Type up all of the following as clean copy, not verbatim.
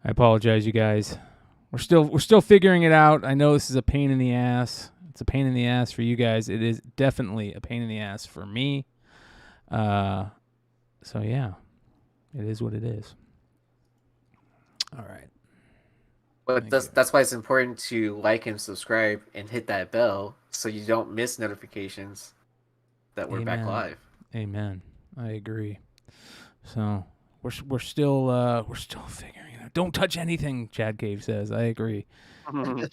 I apologize, you guys. We're still figuring it out. I know this is a pain in the ass. It's a pain in the ass for you guys. It is definitely a pain in the ass for me. So yeah, it is what it is. All right. But that's why it's important to like and subscribe and hit that bell so you don't miss notifications that we're back live. Amen. I agree. So we're still figuring it out. Don't touch anything, Chad Cave says. I agree. I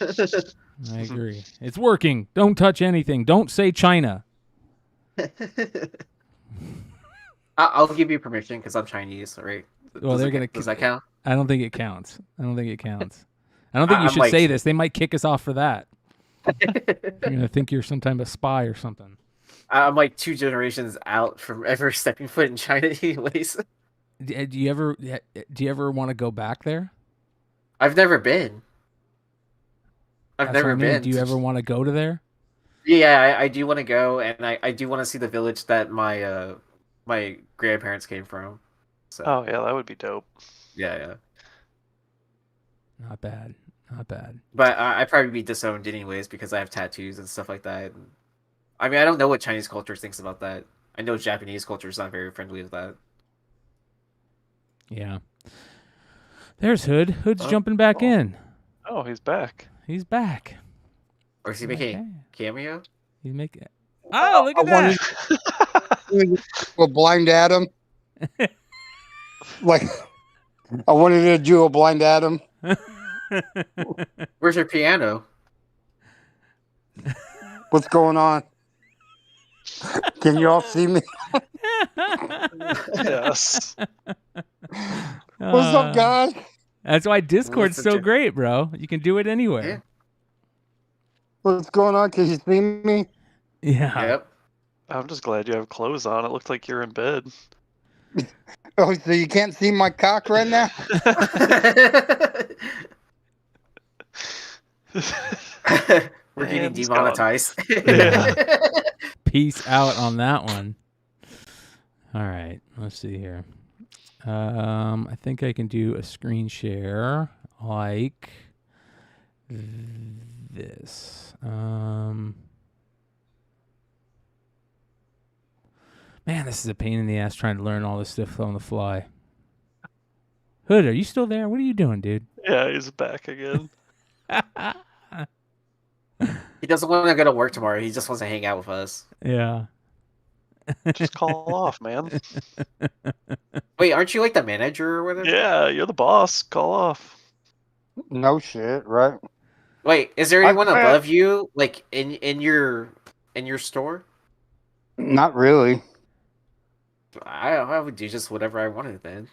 agree. It's working. Don't touch anything. Don't say China. I'll give you permission because I'm Chinese, right? Well, Does that count? I don't think it counts. I don't think you should say this. They might kick us off for that. You're gonna think you're some type of spy or something. I'm like 2 generations out from ever stepping foot in China, anyways. Do you ever want to go back there? I've never been. I've never been. Do you ever want to go to there? Yeah, I do want to go, and I do want to see the village that my my grandparents came from. So. Oh yeah, that would be dope. Yeah. Not bad. But I'd probably be disowned anyways because I have tattoos and stuff like that. I mean, I don't know what Chinese culture thinks about that. I know Japanese culture is not very friendly with that. Yeah. There's Hood. Hood's jumping back in. Oh, he's back. He's back. Or is he making a cameo? He's making. Oh, look at that! A blind Adam. Like, I wanted to do a blind Adam. Where's your piano? What's going on? Can you all see me? Yes. What's up, guys? That's why Discord's so great, bro. You can do it anywhere. Yeah. What's going on? Can you see me? Yeah. Yep. I'm just glad you have clothes on. It looks like you're in bed. Oh, so you can't see my cock right now? We're getting demonetized. Peace out on that one. All right, let's see here. I think I can do a screen share like this. Man, this is a pain in the ass trying to learn all this stuff on the fly. Hood, are you still there? What are you doing, dude? Yeah, he's back again. He doesn't want to go to work tomorrow. He just wants to hang out with us. Yeah. Just call off, man. Wait, aren't you like the manager or whatever? Yeah, you're the boss. Call off. No shit, right? Wait, is there anyone above you, like in your store? Not really. I would do just whatever I wanted then.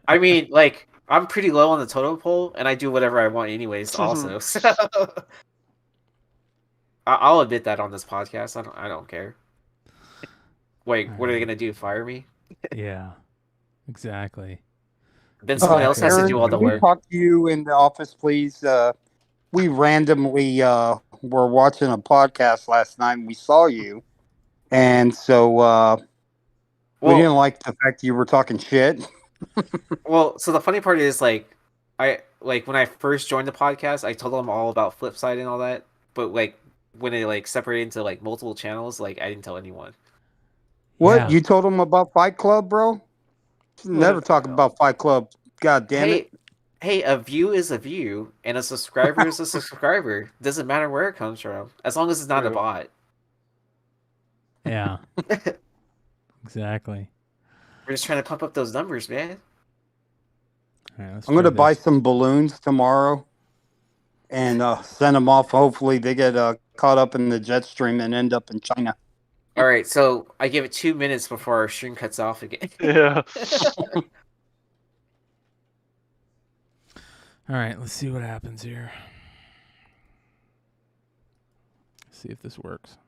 I mean, like, I'm pretty low on the totem pole, and I do whatever I want anyways, also. So I'll admit that on this podcast. I don't care. Wait, what are they gonna do? Fire me? Yeah, exactly. Then someone else has to do all the work. Can we talk to you in the office, please? We randomly were watching a podcast last night, and we saw you. And so we didn't like the fact that you were talking shit. Well, so the funny part is, like, when I first joined the podcast, I told them all about Flipside and all that. But like when it like separated into like multiple channels, like I didn't tell anyone. What? Yeah. You told them about Fight Club, bro? Never talk about Fight Club. God damn it. Hey, a view is a view, and a subscriber is a subscriber. Doesn't matter where it comes from, as long as it's not a bot. Yeah. Exactly. We're just trying to pump up those numbers, man. Right, I'm going to buy some balloons tomorrow and send them off. Hopefully they get caught up in the jet stream and end up in China. All right, so I give it 2 minutes before our stream cuts off again. Yeah. All right, let's see what happens here. See if this works.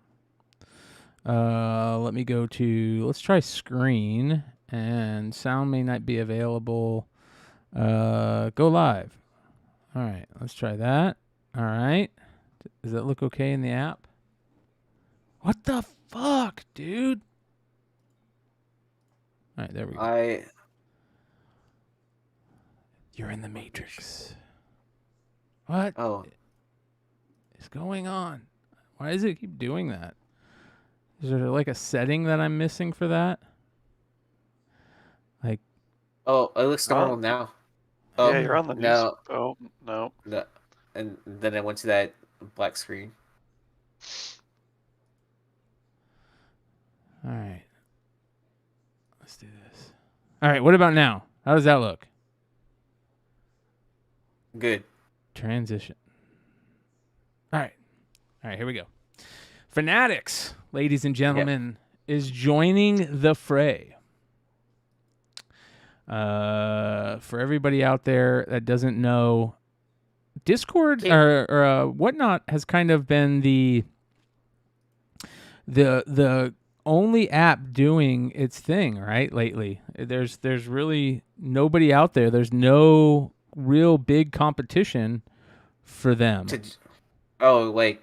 Let me go to, let's try screen, and sound may not be available. Go live. All right, let's try that. All right. Does that look okay in the app? What the fuck, dude? All right, there we go. You're in the Matrix. What Oh, is going on? Why does it keep doing that? Is there like a setting that I'm missing for that? Like, oh, it looks normal now. Oh, Yeah, you're on the news. no, Oh, no. no, and then I went to that black screen. all right. Let's do this. All right, what about now? How does that look? Good. Transition. All right, here we go. Fanatics, ladies and gentlemen, is joining the fray. For everybody out there that doesn't know, Discord or whatnot has kind of been the only app doing its thing, right? Lately, there's really nobody out there. There's no real big competition for them. Like,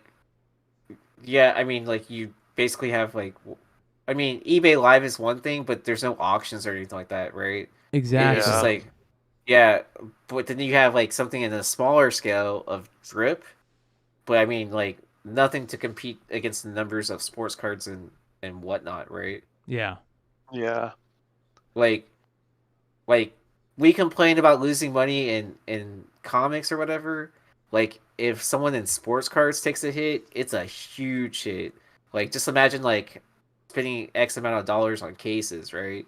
yeah, I mean, like, you basically have, like, I mean, eBay Live is one thing, but there's no auctions or anything like that, right? Exactly. It's just Yeah. like, yeah, but then you have, like, something in a smaller scale of Drip, but I mean, like, nothing to compete against the numbers of sports cards and whatnot, right? Yeah. Yeah. Like, we complain about losing money in comics or whatever. Like, if someone in sports cards takes a hit, it's a huge hit. Like, just imagine, like, spending X amount of dollars on cases, right?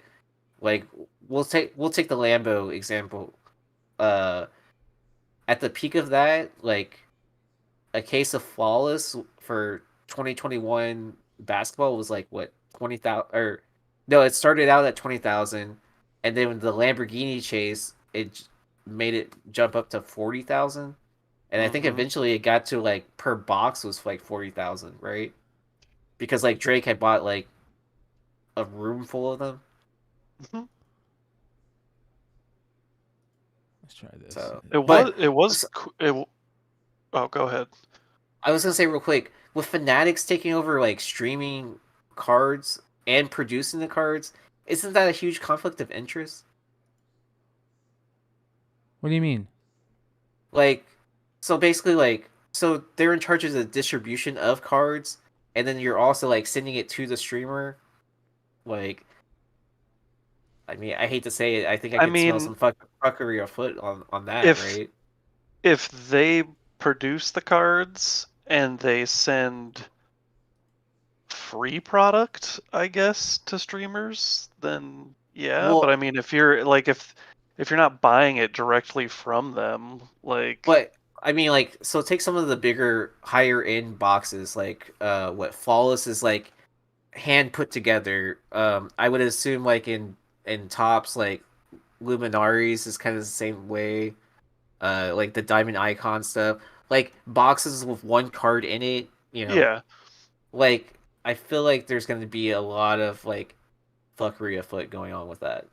Like, we'll take the Lambo example. At the peak of that, like, a case of Flawless for 2021 basketball was like what, 20,000, or no, it started out at 20,000, and then the Lamborghini chase made it jump up to 40,000, and I think Mhm. eventually it got to like per box was like 40,000, right? Because like Drake had bought like a room full of them. Mhm. Let's try this. So Oh, go ahead. I was gonna say real quick, with Fanatics taking over like streaming cards and producing the cards, isn't that a huge conflict of interest? What do you mean? Like, so basically, like, so they're in charge of the distribution of cards, and then you're also like sending it to the streamer. Like, I mean, I hate to say it, I think I I could smell mean, some fuckery afoot on that, if right? if they produce the cards and they send free product, I guess, to streamers, then yeah. But I Well, mean, if you're like if you're not buying it directly from them, like but I mean, like, so take some of the bigger, higher end boxes, like, what Flawless is like hand put together. I would assume like in tops, like Luminaries is kind of the same way. Like the Diamond Icon stuff, like boxes with one card in it. yeah, Like, I feel like there's going to be a lot of like fuckery afoot going on with that.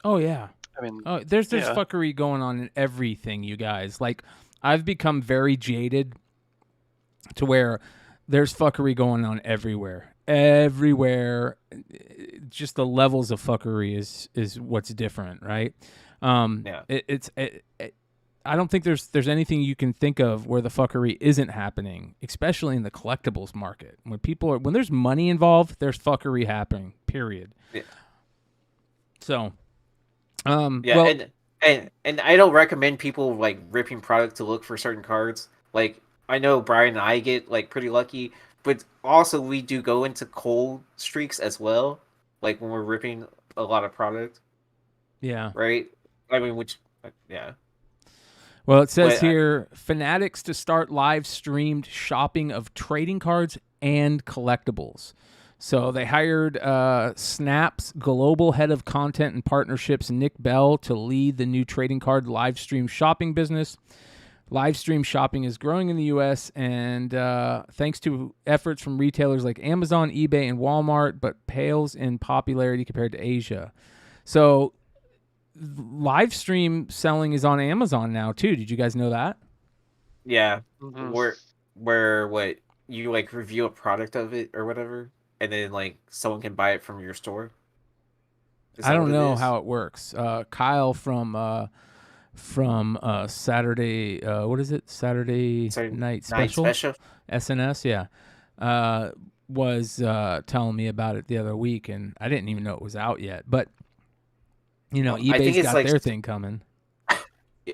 Oh yeah. I mean, Oh, there's yeah. fuckery going on in everything, you guys. Like, I've become very jaded to where there's fuckery going on everywhere. Everywhere, just the levels of fuckery is what's different, right? Yeah. I don't think there's anything you can think of where the fuckery isn't happening, especially in the collectibles market. When there's money involved, there's fuckery happening. Period. Yeah. So, Yeah, well, and I don't recommend people like ripping product to look for certain cards. Like, I know Brian and I get like pretty lucky, but also we do go into cold streaks as well. Like when we're ripping a lot of product, yeah. right? I mean, which, yeah. Well, it says But here, Fanatics to start live streamed shopping of trading cards and collectibles. So they hired Snap's global head of content and partnerships, Nick Bell, to lead the new trading card live stream shopping business. Live stream shopping is growing in the U.S., and thanks to efforts from retailers like Amazon, eBay, and Walmart, but pales in popularity compared to Asia. So live stream selling is on Amazon now too. Did you guys know that? yeah, Mhm. where what you like review a product of it or whatever, and then like someone can buy it from your store. Is I that don't what it know is? how it works. Kyle from from Saturday. What is it? Saturday Sorry, Night night Special. special. SNS, yeah. Was telling me about it the other week, and I didn't even know it was out yet. But Well, I think eBay's it's got like their thing coming.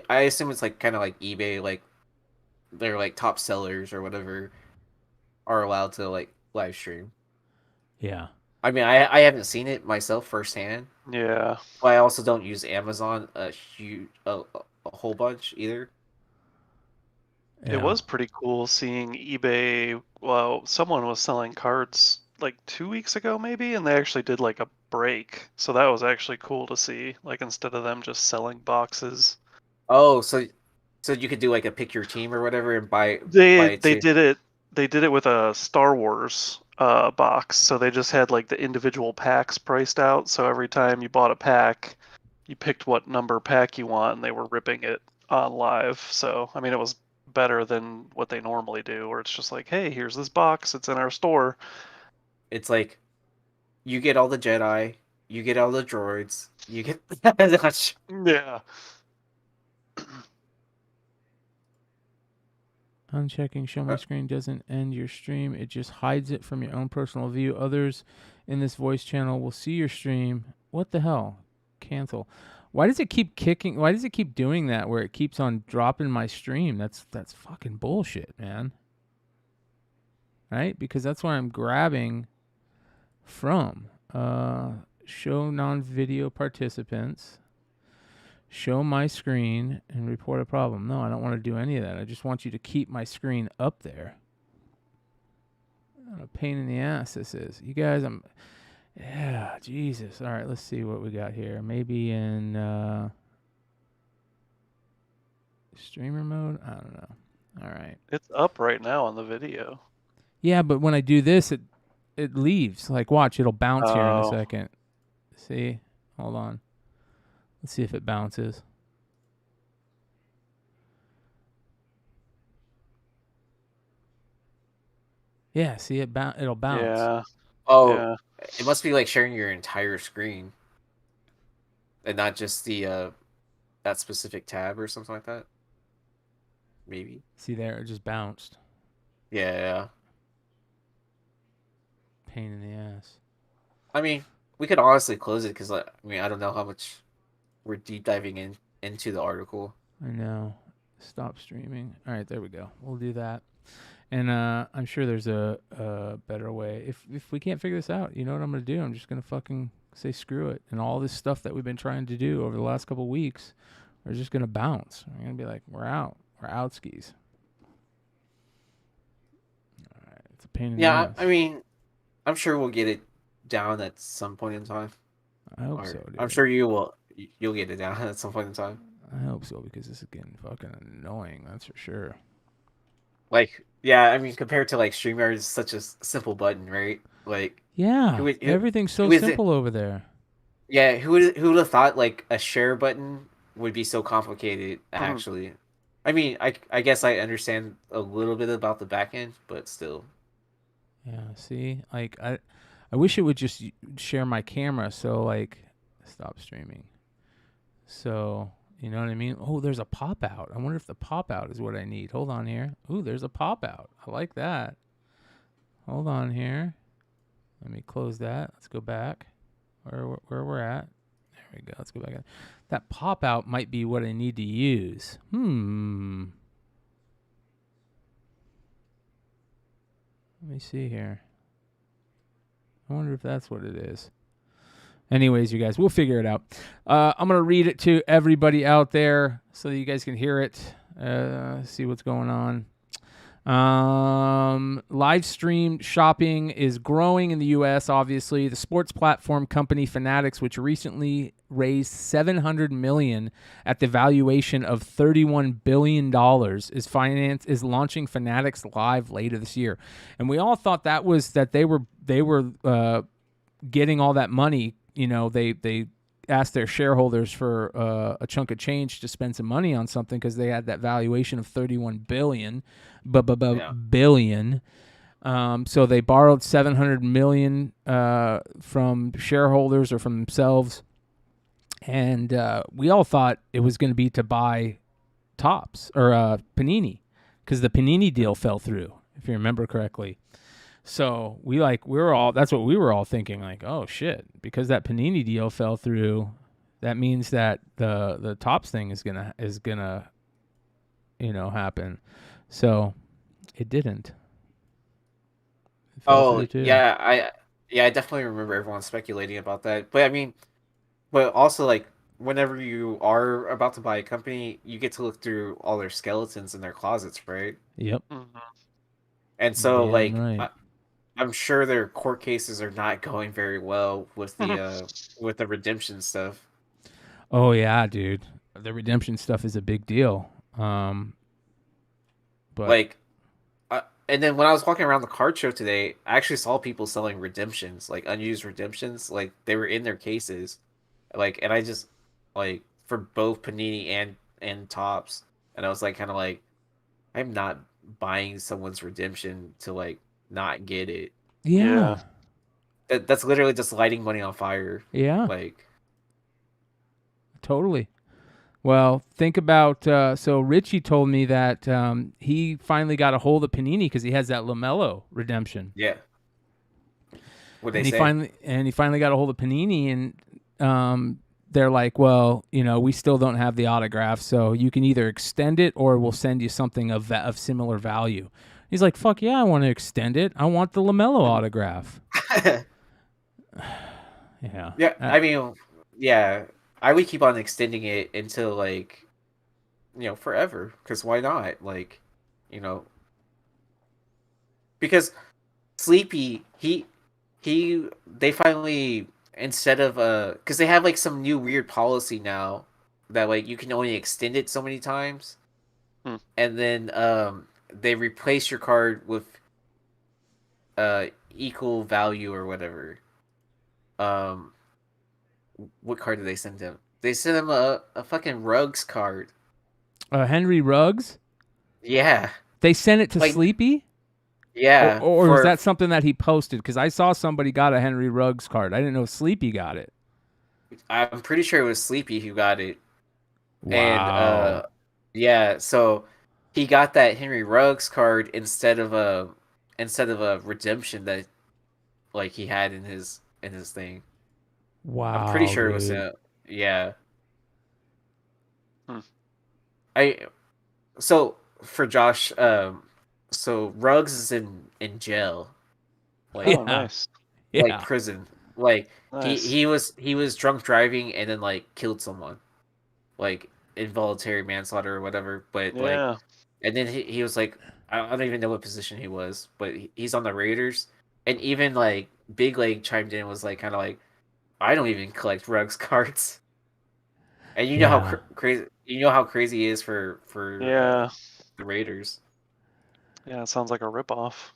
I assume it's like kind of like eBay, like they're like top sellers or whatever are allowed to like live stream. Yeah. I mean, I haven't seen it myself firsthand, Yeah. but I also don't use Amazon a whole bunch either. Yeah. It was pretty cool seeing eBay. Well, someone was selling cards like 2 weeks ago, maybe, and they actually did like a break. So that was actually cool to see. Like instead of them just selling boxes, Oh, so you could do like a pick your team or whatever and buy it they too. did it. They did it with a Star Wars box. So they just had like the individual packs priced out. So every time you bought a pack, you picked what number pack you want, and they were ripping it on live. So I mean, it was better than what they normally do, where it's just like, hey, here's this box, it's in our store. It's like you get all the Jedi, you get all the droids, you get Yeah. Unchecking show my screen doesn't end your stream. It just hides it from your own personal view. Others in this voice channel will see your stream. What the hell? Cancel. Why does it keep kicking? Why does it keep doing that where it keeps on dropping my stream? That's fucking bullshit, man. Right? Because that's where I'm grabbing from. Show non-video participants. Show my screen and report a problem. No, I don't want to do any of that. I just want you to keep my screen up there. What a pain in the ass this is. You guys, yeah, Jesus. All right, let's see what we got here. Maybe in streamer mode? I don't know. All right. It's up right now on the video. Yeah, but when I do this, it leaves. Like, watch, it'll bounce here in a Oh. second. See? Hold on. Let's see if it bounces. Yeah, see it'll bounce. Yeah. Oh, Yeah. it must be like sharing your entire screen, and not just the that specific tab or something like that. Maybe. See there, it just bounced. Yeah. Pain in the ass. I mean, we could honestly close it because I mean I don't know how much we're deep diving into the article. I know. Stop streaming. All right, there we go. We'll do that. And I'm sure there's a better way. If we can't figure this out, you know what I'm going to do? I'm just going to fucking say screw it. And all this stuff that we've been trying to do over the last couple of weeks, we're just going to bounce. We're going to be like, we're out. We're out skis. All right. It's a pain in the ass. I mean, I'm sure we'll get it down at some point in time. I hope so, dude. I'm sure you will. You'll get it down at some point in time. I hope so because this is getting fucking annoying. That's for sure. Like, yeah, I mean, compared to like StreamYard, it's such a simple button, right? Like, yeah, everything's so simple over there. Yeah, who would have thought like a share button would be so complicated? Actually, I mean, I guess I understand a little bit about the back end, but still. Yeah, see, like I wish it would just share my camera. So like, stop streaming. So you know what I mean? Oh, there's a pop out. I wonder if the pop out is what I need. Hold on here. Ooh, there's a pop out. I like that. Hold on here. Let me close that. Let's go back where we're at. There we go. Let's go back. That pop out might be what I need to use. Let me see here. I wonder if that's what it is. Anyways, you guys, we'll figure it out. I'm going to read it to everybody out there so that you guys can hear it, see what's going on. Live stream shopping is growing in the U.S., obviously. The sports platform company Fanatics, which recently raised $700 million at the valuation of $31 billion, is launching Fanatics Live later this year. And we all thought that was that they were getting all that money. You know, they asked their shareholders for a chunk of change to spend some money on something because they had that valuation of $31 billion. Billion. So they borrowed $700 million from shareholders or from themselves, And we all thought it was going to be to buy Tops or Panini, because the Panini deal fell through, if you remember correctly. So that's what we were all thinking, like, oh shit, because that Panini deal fell through, that means that the Tops thing is gonna happen. So it didn't. It fell Oh through too. yeah, I definitely remember everyone speculating about that. But I mean, but also like whenever you are about to buy a company, you get to look through all their skeletons in their closets, right? Yep. Mhm. And so Damn like right. I'm sure their court cases are not going very well with the redemption stuff. Oh yeah, dude. The redemption stuff is a big deal. But Like and then when I was walking around the card show today, I actually saw people selling redemptions, like unused redemptions, like they were in their cases. Like and I just like for both Panini and Tops. And I was like kind of like I'm not buying someone's redemption to like not get it. yeah. That's literally just lighting money on fire. Yeah. Like Totally. Well, think about so Richie told me that he finally got a hold of Panini because he has that LaMelo redemption, yeah. What they and he say? finally got a hold of Panini, and they're like, well, we still don't have the autograph, so you can either extend it or we'll send you something of similar value. He's like, fuck yeah, I want to extend it. I want the LaMelo autograph. Yeah. Yeah, I mean, yeah, I would keep on extending it until like, forever. Because why not? Like, you know, because Sleepy, they finally instead of because they have like some new weird policy now that like you can only extend it so many times, Hmm. and then they replace your card with equal value or whatever. Um, what card did they send him? They sent him a fucking Rugs card. Henry Ruggs. Yeah, They sent it to like Sleepy. yeah. Or was For that something that he posted? Because I saw somebody got a Henry Ruggs card. I didn't know Sleepy got it. I'm pretty sure it was Sleepy who got it, and Wow. yeah. So he got that Henry Ruggs card instead of a redemption that like he had in his thing. I'm pretty Wow, sure it was dude. yeah. Hmm. I so for Josh, so Ruggs is in jail, like Yeah. Oh, nice. like Yeah. prison. Like Nice. he was drunk driving and then like killed someone, like involuntary manslaughter or whatever. But like, Yeah. and then he was like, I don't even know what position he was, but he's on the Raiders. And even like Big Leg chimed in and was like kind of like, I don't even collect Rugs cards. And you know how Yeah. crazy how crazy he is for Yeah. the Raiders. Yeah. It sounds like a ripoff.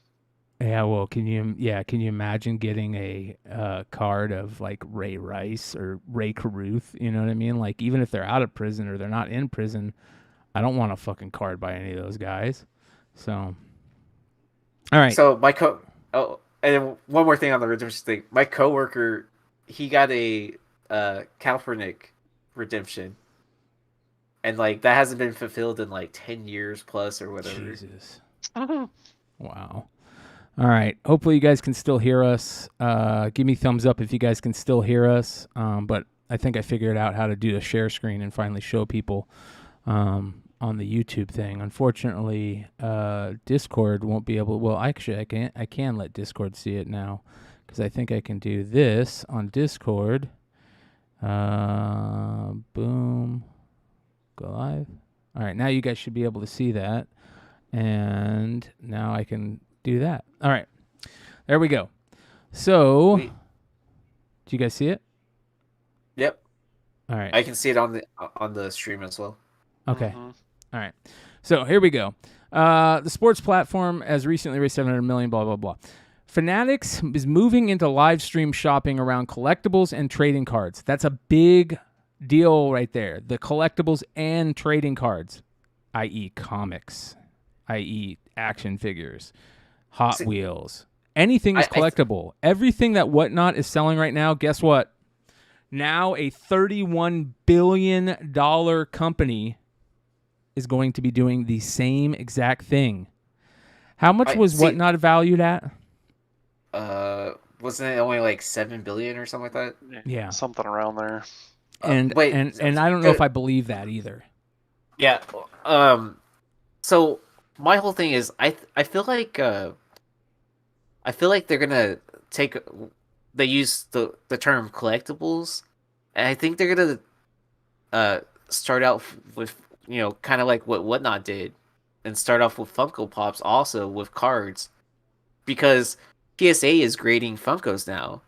Yeah, well, can you imagine getting a card of like Ray Rice or Ray Caruth? You know what I mean? Like, even if they're out of prison or they're not in prison, I don't want a fucking card by any of those guys. So, all right. So oh, and then one more thing on the redemption thing. My coworker, he got a Kaepernick redemption, and like that hasn't been fulfilled in like 10 years plus or whatever. Jesus. Wow. All right. Hopefully you guys can still hear us. Give me thumbs up if you guys can still hear us. But I think I figured out how to do a share screen and finally show people on the YouTube thing. Unfortunately, Discord won't be able. Well, actually, I can let Discord see it now because I think I can do this on Discord. Boom. Go live. All right. Now you guys should be able to see that. And now I can do that. All right. There we go. So, do you guys see it? Yep. All right. I can see it on the stream as well. Okay. Mhm. All right. So, here we go. The sports platform has recently raised $700 million, blah, blah, blah. Fanatics is moving into live stream shopping around collectibles and trading cards. That's a big deal right there. The collectibles and trading cards, i.e. comics, i.e. action figures, Hot See, Wheels. Anything is I collectible. Everything that Whatnot is selling right now, guess what? Now a $31 billion company is going to be doing the same exact thing. How much was Whatnot valued at? Wasn't it only like 7 billion or something like that? Yeah. Something around there. And I don't know if I believe that either. Yeah. So my whole thing is I feel like they're gonna take, they use the term collectibles, and I think they're gonna start out with, you know, kind of like what Whatnot did, and start off with Funko Pops also with cards, because PSA is grading Funkos now,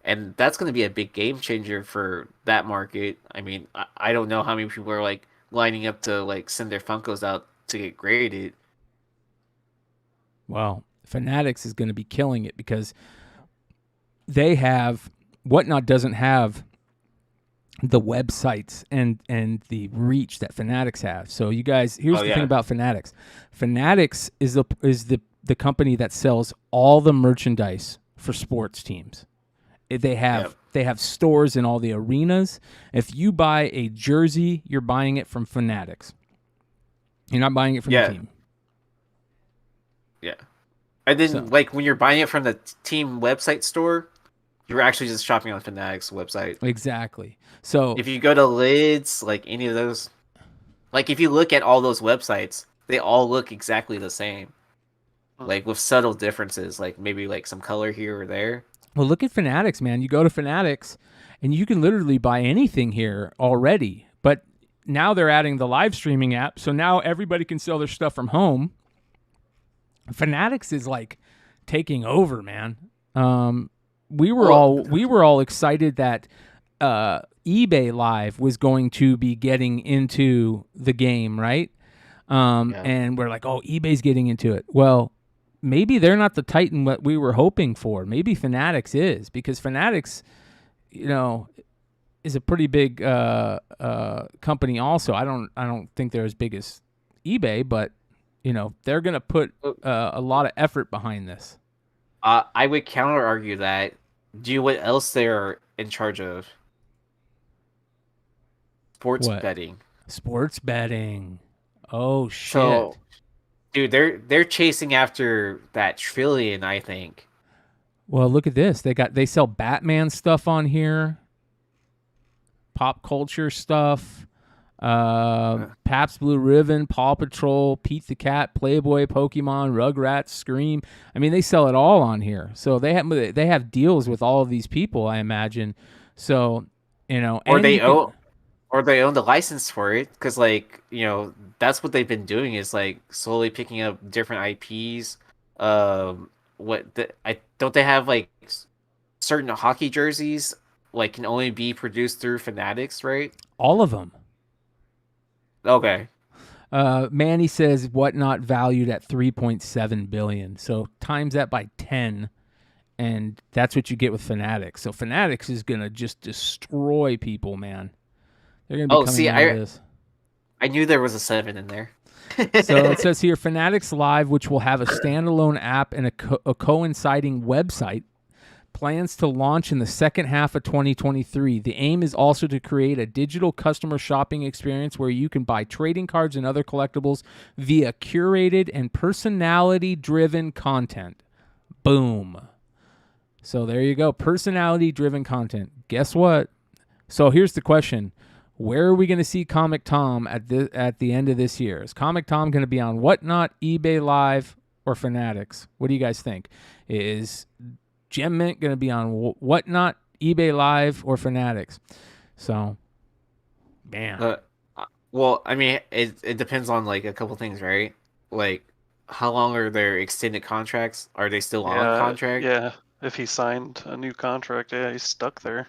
and that's going to be a big game changer for that market. I mean, I don't know how many people are like lining up to like send their Funkos out to get graded. Well, Fanatics is going to be killing it because they have, Whatnot doesn't have the websites and the reach that Fanatics have. So you guys, here's the thing about Fanatics. Fanatics is the company that sells all the merchandise for sports teams. They have stores in all the arenas. If you buy a jersey, you're buying it from Fanatics. You're not buying it from the team. Yeah. And then like when you're buying it from the team website store, you're actually just shopping on Fanatics website. Exactly. So if you go to Lids, like any of those, like if you look at all those websites, they all look exactly the same. Like with subtle differences, like maybe like some color here or there. Well, look at Fanatics, man. You go to Fanatics and you can literally buy anything here already. But now they're adding the live streaming app, so now everybody can sell their stuff from home. Fanatics is like taking over, man. We were all excited that eBay Live was going to be getting into the game, right? And we're like, oh, eBay's getting into it. Well, maybe they're not the titan what we were hoping for. Maybe Fanatics is, because Fanatics, you know, is a pretty big company also. I don't think they're as big as eBay, but you know, they're going to put a lot of effort behind this. I would counter argue that. Do you know what else they're in charge of? Sports betting. Sports betting. Oh shit. So, dude, they're chasing after that trillion, I think. Well, look at this. They sell Batman stuff on here. Pop culture stuff. Pabst Blue Ribbon, Paw Patrol, Pete the Cat, Playboy, Pokemon, Rugrats, Scream. I mean, they sell it all on here. So they have deals with all of these people, I imagine. So, you know, or they own the license for it, because like, you know, that's what they've been doing, is like slowly picking up different IPs. Don't they have like certain hockey jerseys like can only be produced through Fanatics, right? All of them. Okay. Manny says Whatnot valued at $3.7 billion. So times that by 10, and that's what you get with Fanatics. So Fanatics is gonna just destroy people, man. They're gonna be coming out of this. I knew there was a 7 in there. So it says here, Fanatics Live, which will have a standalone app and a coinciding website, plans to launch in the second half of 2023. The aim is also to create a digital customer shopping experience where you can buy trading cards and other collectibles via curated and personality-driven content. Boom. So there you go. Personality-driven content. Guess what? So here's the question. Where are we going to see Comic Tom at the end of this year? Is Comic Tom going to be on Whatnot, eBay Live, or Fanatics? What do you guys think? Is Gem Mint going to be on Whatnot, eBay Live, or Fanatics? So, man. Well, I mean, it depends on like a couple things, right? Like, how long are their extended contracts? Are they still on contract? Yeah, if he signed a new contract, he's stuck there.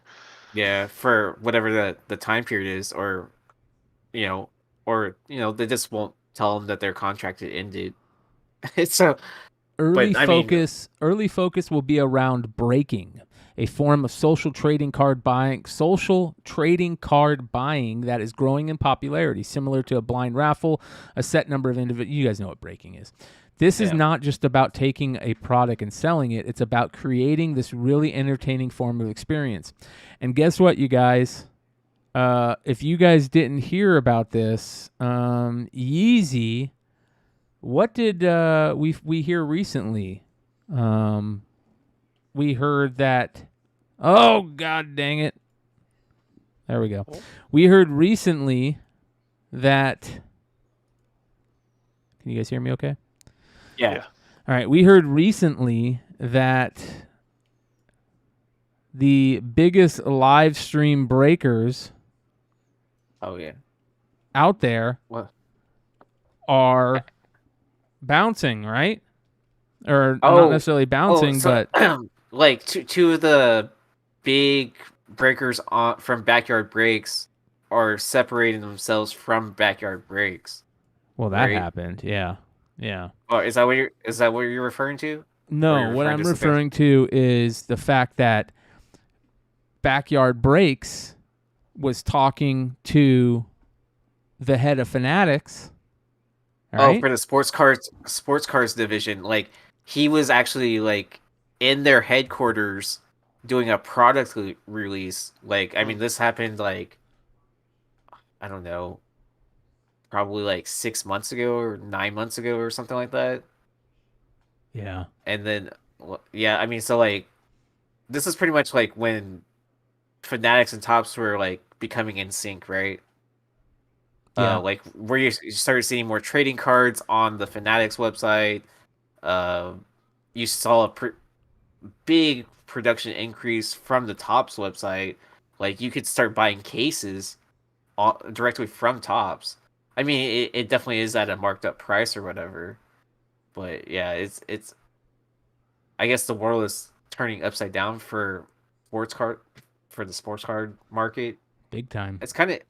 Yeah, for whatever the time period is, or they just won't tell them that their contract ended. So Early focus will be around breaking. a form of social trading card buying that is growing in popularity, similar to a blind raffle, a set number of individuals. You guys know what breaking is. This is not just about taking a product and selling it. It's about creating this really entertaining form of experience. And guess what, you guys? If you guys didn't hear about this, Yeezy, what did we hear recently? We heard that. Oh, God dang it! There we go. We heard recently that. Can you guys hear me? Okay. Yeah. All right. We heard recently that the biggest live stream breakers. Oh yeah. Out there. What? Are bouncing, right? Or not necessarily bouncing, but like two of the big breakers from Backyard Breaks are separating themselves from Backyard Breaks. Well, that happened. Yeah. Oh, is that what you're referring to? No, what I'm referring to is the fact that Backyard Breaks was talking to the head of Fanatics. Right? Oh, for the sports cars division. Like, he was actually like in their headquarters doing a product release. Like, I mean, this happened like, I don't know, probably like 6 months ago or 9 months ago or something like that. Yeah. And then, yeah, I mean, so like, this is pretty much like when Fanatics and Topps were like becoming in sync, right? Yeah. Like where you started seeing more trading cards on the Fanatics website. You saw a big production increase from the Topps website. Like, you could start buying cases directly from Topps. I mean, it definitely is at a marked up price or whatever. But yeah, it's. I guess the world is turning upside down for the sports card market. Big time. It's kind of,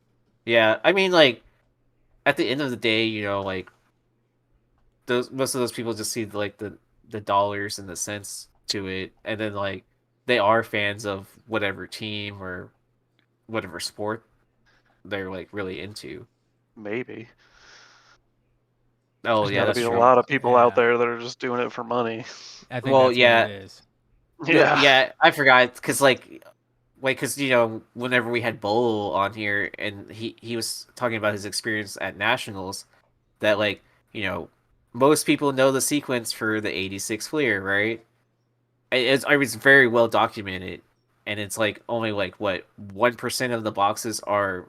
yeah. I mean, like, at the end of the day, you know, like, most of those people just see like the dollars and the cents to it, and then like they are fans of whatever team or whatever sport they're like really into. Maybe. Oh There's yeah, gotta that's be true. a lot of people out there that are just doing it for money. I think that's what it is. Yeah, I forgot because because you know, whenever we had Bowl on here and he was talking about his experience at Nationals, that like, you know, most people know the sequence for the 86 Fleer, right? It was very well documented, and it's like only like what 1% of the boxes are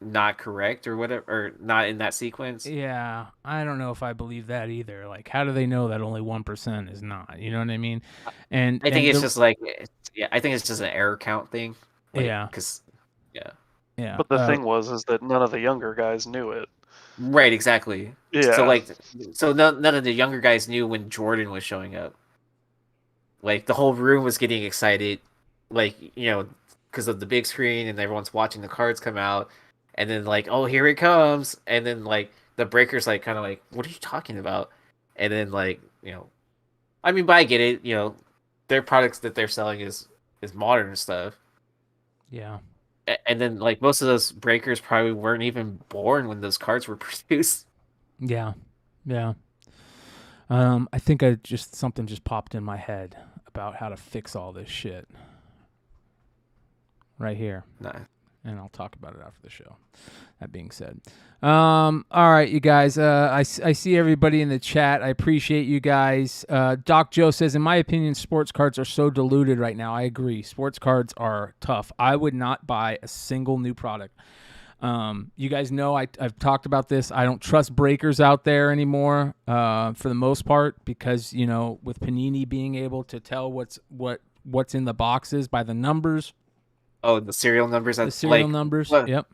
not correct or whatever, or not in that sequence. Yeah, I don't know if I believe that either. Like, how do they know that only 1% is not? You know what I mean? And I think it's just like, yeah, I think it's just an error count thing. Like, yeah, because yeah. But the thing is that none of the younger guys knew it. Right, exactly. Yeah. So none of the younger guys knew when Jordan was showing up. Like, the whole room was getting excited, like, you know, because of the big screen, and everyone's watching the cards come out, and then like, oh, here it comes, and then like the breakers like kind of like, what are you talking about? And then like, you know, I mean, but I get it, you know, their products that they're selling is modern stuff. Yeah. And then like most of those breakers probably weren't even born when those cards were produced. Yeah. I think something just popped in my head about how to fix all this shit. Right here. Nah. And I'll talk about it after the show. That being said. All right, you guys. I see everybody in the chat. I appreciate you guys. Doc Joe says, in my opinion, sports cards are so diluted right now. I agree. Sports cards are tough. I would not buy a single new product. You guys know I've talked about this. I don't trust breakers out there anymore for the most part because, you know, with Panini being able to tell what's in the boxes by the numbers. Oh, the serial numbers. The serial numbers. Yep.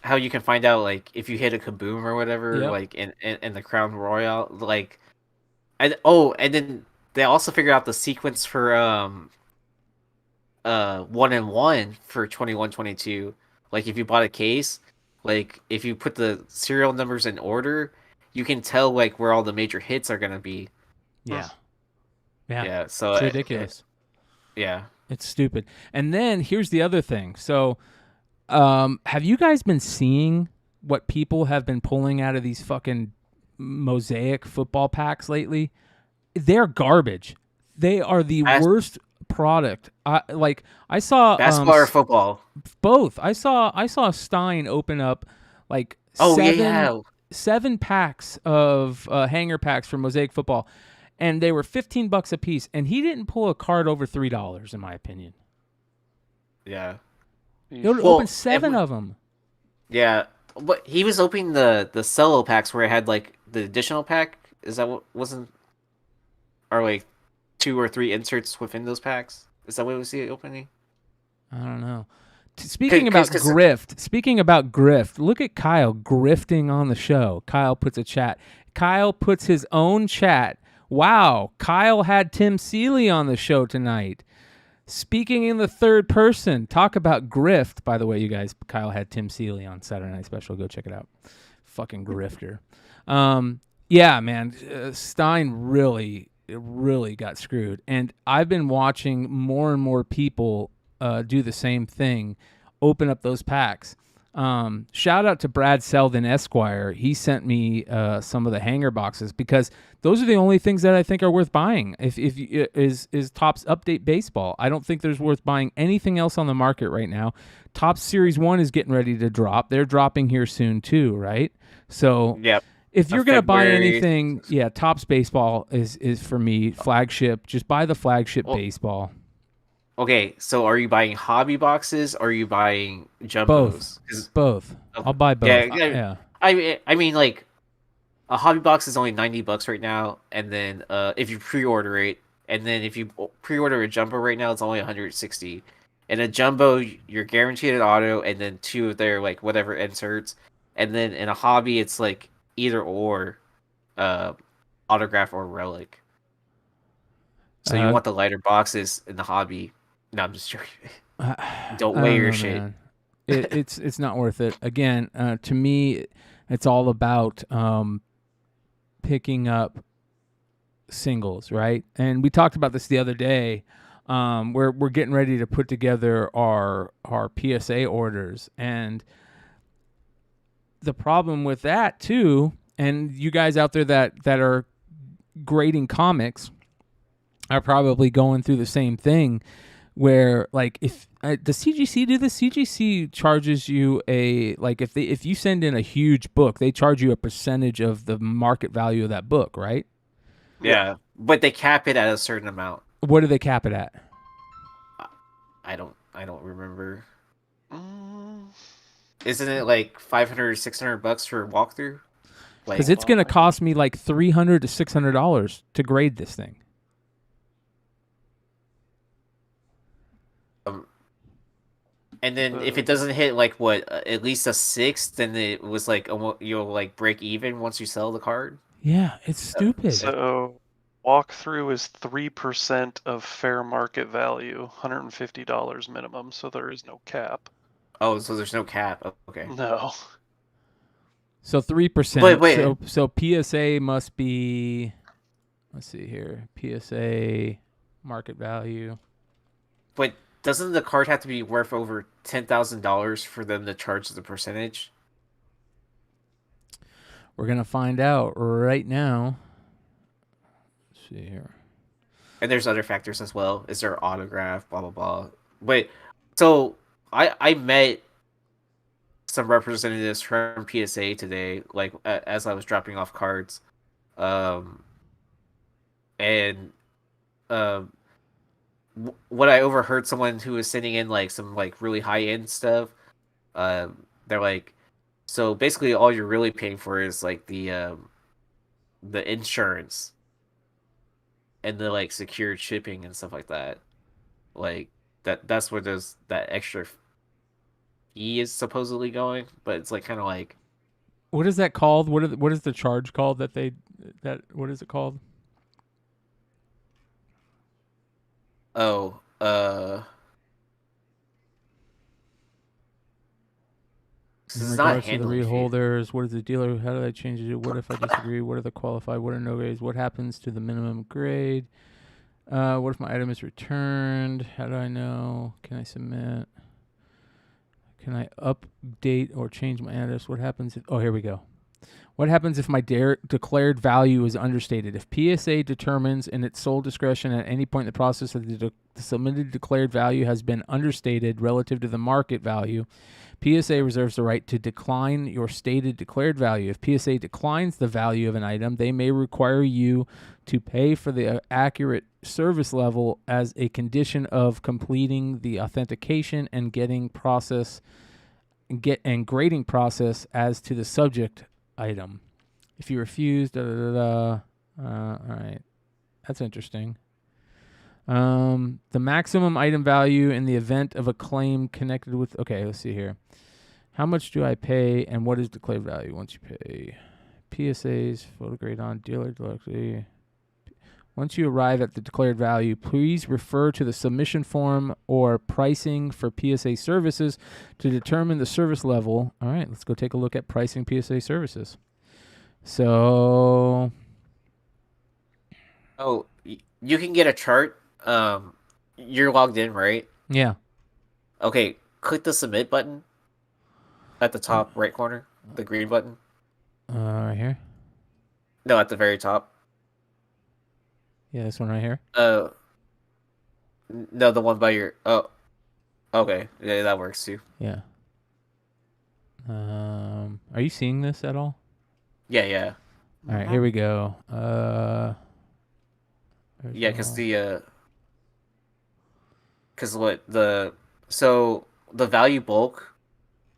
How you can find out like if you hit a kaboom or whatever, Yep. like in the Crown Royale, like, and then they also figure out the sequence for 1-in-1 for 21-22. Like, if you bought a case, like if you put the serial numbers in order, you can tell like where all the major hits are gonna be. Yeah. So It's ridiculous. Yeah. It's stupid. And then here's the other thing. So, have you guys been seeing what people have been pulling out of these fucking Mosaic football packs lately? They're garbage. They are the worst product. I saw basketball or football. both. I saw Stein open up like seven packs of hanger packs for Mosaic football, and they were $15 a piece. And he didn't pull a card over $3, in my opinion. Yeah. He opened 7 of them. Yeah, but he was opening the solo packs where it had like the additional pack. Is that what wasn't? Or like 2 or 3 inserts within those packs? Is that what was the opening? I don't know. Speaking about grift, look at Kyle grifting on the show. Kyle puts a chat. Kyle puts his own chat. Wow, Kyle had Tim Seeley on the show tonight. Speaking in the third person, talk about grift. By the way, you guys, Kyle had Tim Seeley on Saturday Night Special. Go check it out. Fucking grifter. Yeah, man, Stein really got screwed. And I've been watching more and more people do the same thing, open up those packs. Shout out to Brad Selden Esquire. He sent me some of the hanger boxes because those are the only things that I think are worth buying. Is Topps Update Baseball. I don't think there's worth buying anything else on the market right now. Topps Series 1 is getting ready to drop. They're dropping here soon too, right? So yep. If you're going to buy anything, yeah, Topps Baseball is for me flagship. Just buy the flagship baseball. Okay, so are you buying hobby boxes or are you buying jumbos? Both. I'll buy both. Yeah. I mean, like, a hobby box is only $90 right now, and then if you pre-order it, and then if you pre-order a jumbo right now, it's only $160. And a jumbo, you're guaranteed an auto, and then 2 of their like whatever inserts, and then in a hobby, it's like either or, autograph or relic. So you want the lighter boxes in the hobby. No, I'm just joking. Don't weigh your shit. It's not worth it. Again, to me, it's all about picking up singles, right? And we talked about this the other day. We're getting ready to put together our PSA orders, and the problem with that too, and you guys out there that are grading comics are probably going through the same thing. Where like if does CGC do this? CGC charges you if you send in a huge book, they charge you a percentage of the market value of that book, right? Yeah, but they cap it at a certain amount. What do they cap it at? I don't remember. Isn't it like $500 or $600 for a walkthrough? Because it's going to cost me like $300 to $600 to grade this thing. And then if it doesn't hit like at least a 6, then it was like you'll like break even once you sell the card. Yeah, it's stupid. So walkthrough is 3% of fair market value, $150 minimum. So there is no cap. Oh, so there's no cap. Okay. No. So 3%. Wait. So PSA must be. Let's see here. PSA market value. But doesn't the card have to be worth over $10,000 for them to charge the percentage? We're going to find out right now. Let's see here. And there's other factors as well. Is there autograph, blah, blah, blah. Wait, so I met some representatives from PSA today, like as I was dropping off cards. What I overheard someone who was sending in like some like really high end stuff, they're like, so basically all you're really paying for is like the insurance and the like secured shipping and stuff like that. Like that's where that extra fee is supposedly going, but it's like kind of like, what is that called? What is the charge called what is it called? Oh, in regards to the reholders, what is the dealer? How do I change it? What if I disagree? What are the qualified? What are no grades? What happens to the minimum grade? What if my item is returned? How do I know? Can I submit? Can I update or change my address? What happens if... Oh, here we go. What happens if my declared value is understated? If PSA determines in its sole discretion at any point in the process that the submitted declared value has been understated relative to the market value, PSA reserves the right to decline your stated declared value. If PSA declines the value of an item, they may require you to pay for the accurate service level as a condition of completing the authentication and grading process as to the subject item. If you refuse, all right, that's interesting. The maximum item value in the event of a claim connected with... Okay, let's see here. How much do I pay, and what is declared value once you pay? PSAs, photograde on dealer directly. Once you arrive at the declared value, please refer to the submission form or pricing for PSA services to determine the service level. All right, let's go take a look at pricing PSA services. So... Oh, you can get a chart. You're logged in, right? Yeah. Okay, click the submit button at the top right corner, the green button. Right here? No, at the very top. Yeah, this one right here. No, the one by your... Oh, okay. Yeah, that works too. Yeah. Are you seeing this at all? Yeah. All right, here we go. Yeah, because so the value bulk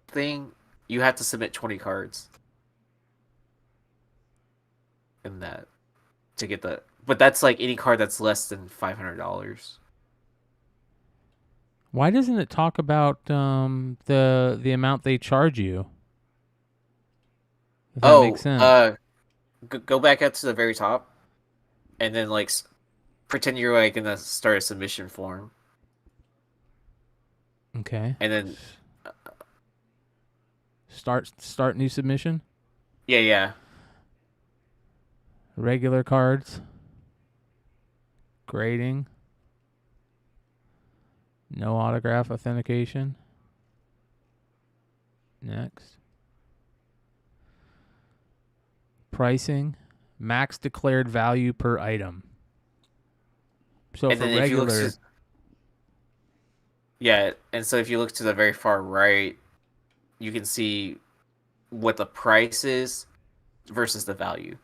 thing, you have to submit 20 cards in that to get the... But that's like any card that's less than $500. Why doesn't it talk about the amount they charge you? If that makes sense. Go back up to the very top, and then like pretend you're like gonna start a submission form. Okay. And then start new submission. Yeah. Regular cards. Grading. No autograph authentication. Next. Pricing. Max declared value per item. So and for then regular... and so if you look to the very far right, you can see what the price is versus the value.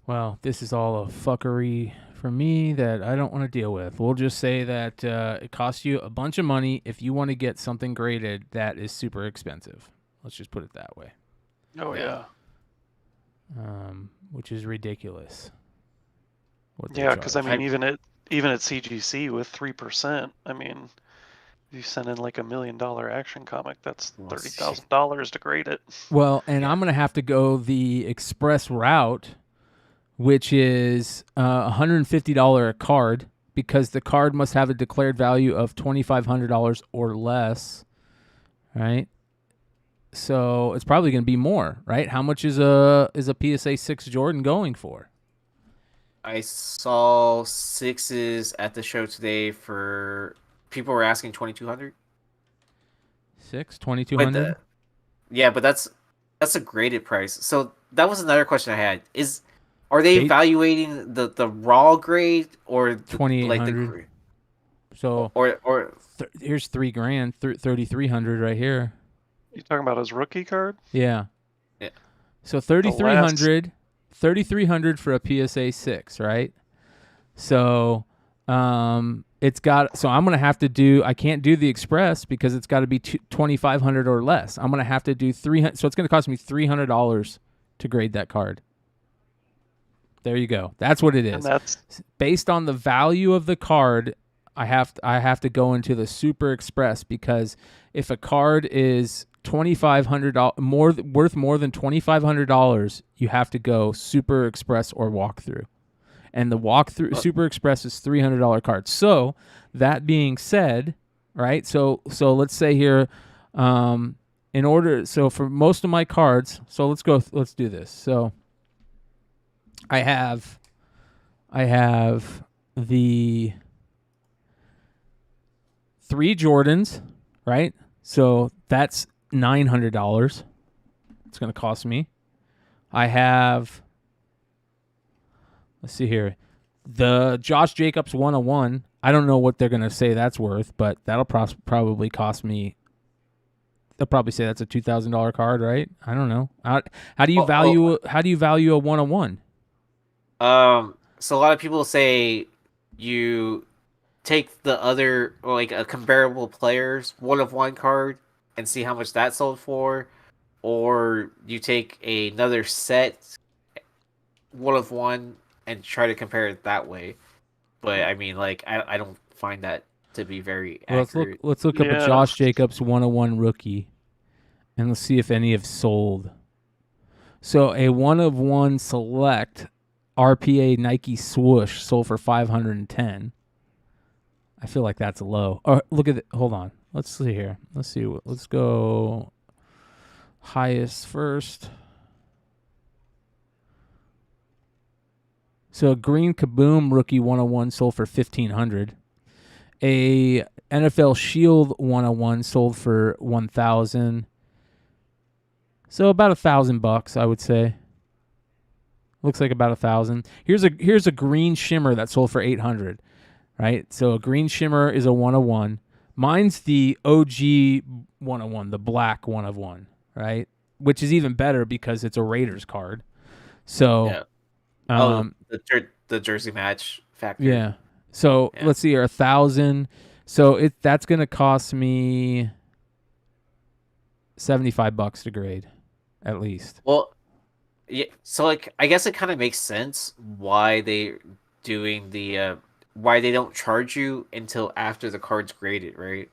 Well, this is all a fuckery for me that I don't want to deal with. We'll just say that it costs you a bunch of money if you want to get something graded that is super expensive. Let's just put it that way. Oh, yeah. Which is ridiculous. Yeah, because I mean, even at CGC with 3%, I mean, if you send in like $1 million action comic, that's $30,000 to grade it. Well, and I'm gonna have to go the express route, which is $150 a card, because the card must have a declared value of $2,500 or less, right? So it's probably going to be more, right? How much is a PSA 6 Jordan going for? I saw 6s at the show today for... People were asking $2,200. 6? $2,200? Yeah, but that's a graded price. So that was another question I had. Are they evaluating the raw grade or $2,800? like the grade? So here's $3,000, $3,300 right here. You talking about his rookie card? Yeah. So $3,300 for a PSA 6, right? So it's got... So I'm going to have to do... I can't do the express because it's got to be $2,500 or less. I'm going to have to do $300. So it's going to cost me $300 to grade that card. There you go. That's what it is. And that's based on the value of the card. I have to go into the Super Express, because if a card is $2,500 worth more than $2,500, you have to go Super Express or walkthrough. And the walkthrough Super Express is $300 card. So that being said, right? So let's say here, So for most of my cards, so let's do this. So I have the 3 Jordans, right? So that's $900. It's going to cost me. I have, let's see here, the Josh Jacobs 101. I don't know what they're going to say that's worth, but that'll probably cost me. They'll probably say that's a $2,000 card, right? I don't know. How do you value a 101? So a lot of people say you take the other, or like a comparable player's 1 of 1 card and see how much that sold for, or you take another set 1 of 1 and try to compare it that way. But I mean, like, I don't find that to be very accurate. Let's look up a Josh Jacobs 101 rookie, and let's see if any have sold. So a 1 of 1 select RPA Nike swoosh sold for $510. I feel like that's low. Oh, look at it. Hold on. Let's see here. Let's go highest first. So a green Kaboom rookie 101 sold for $1,500. A NFL Shield 101 sold for $1,000. So about $1,000, I would say. Looks like about $1,000. Here's a green shimmer that sold for $800. Right? So a green shimmer is a 101. Mine's the OG 101, the black 1 of 1, right? Which is even better because it's a Raiders card. So the jersey match factor. Yeah. So let's see here, 1,000. So that's gonna cost me $75 to grade, at least. Well, yeah. So like, I guess it kind of makes sense why they doing the why they don't charge you until after the card's graded, right?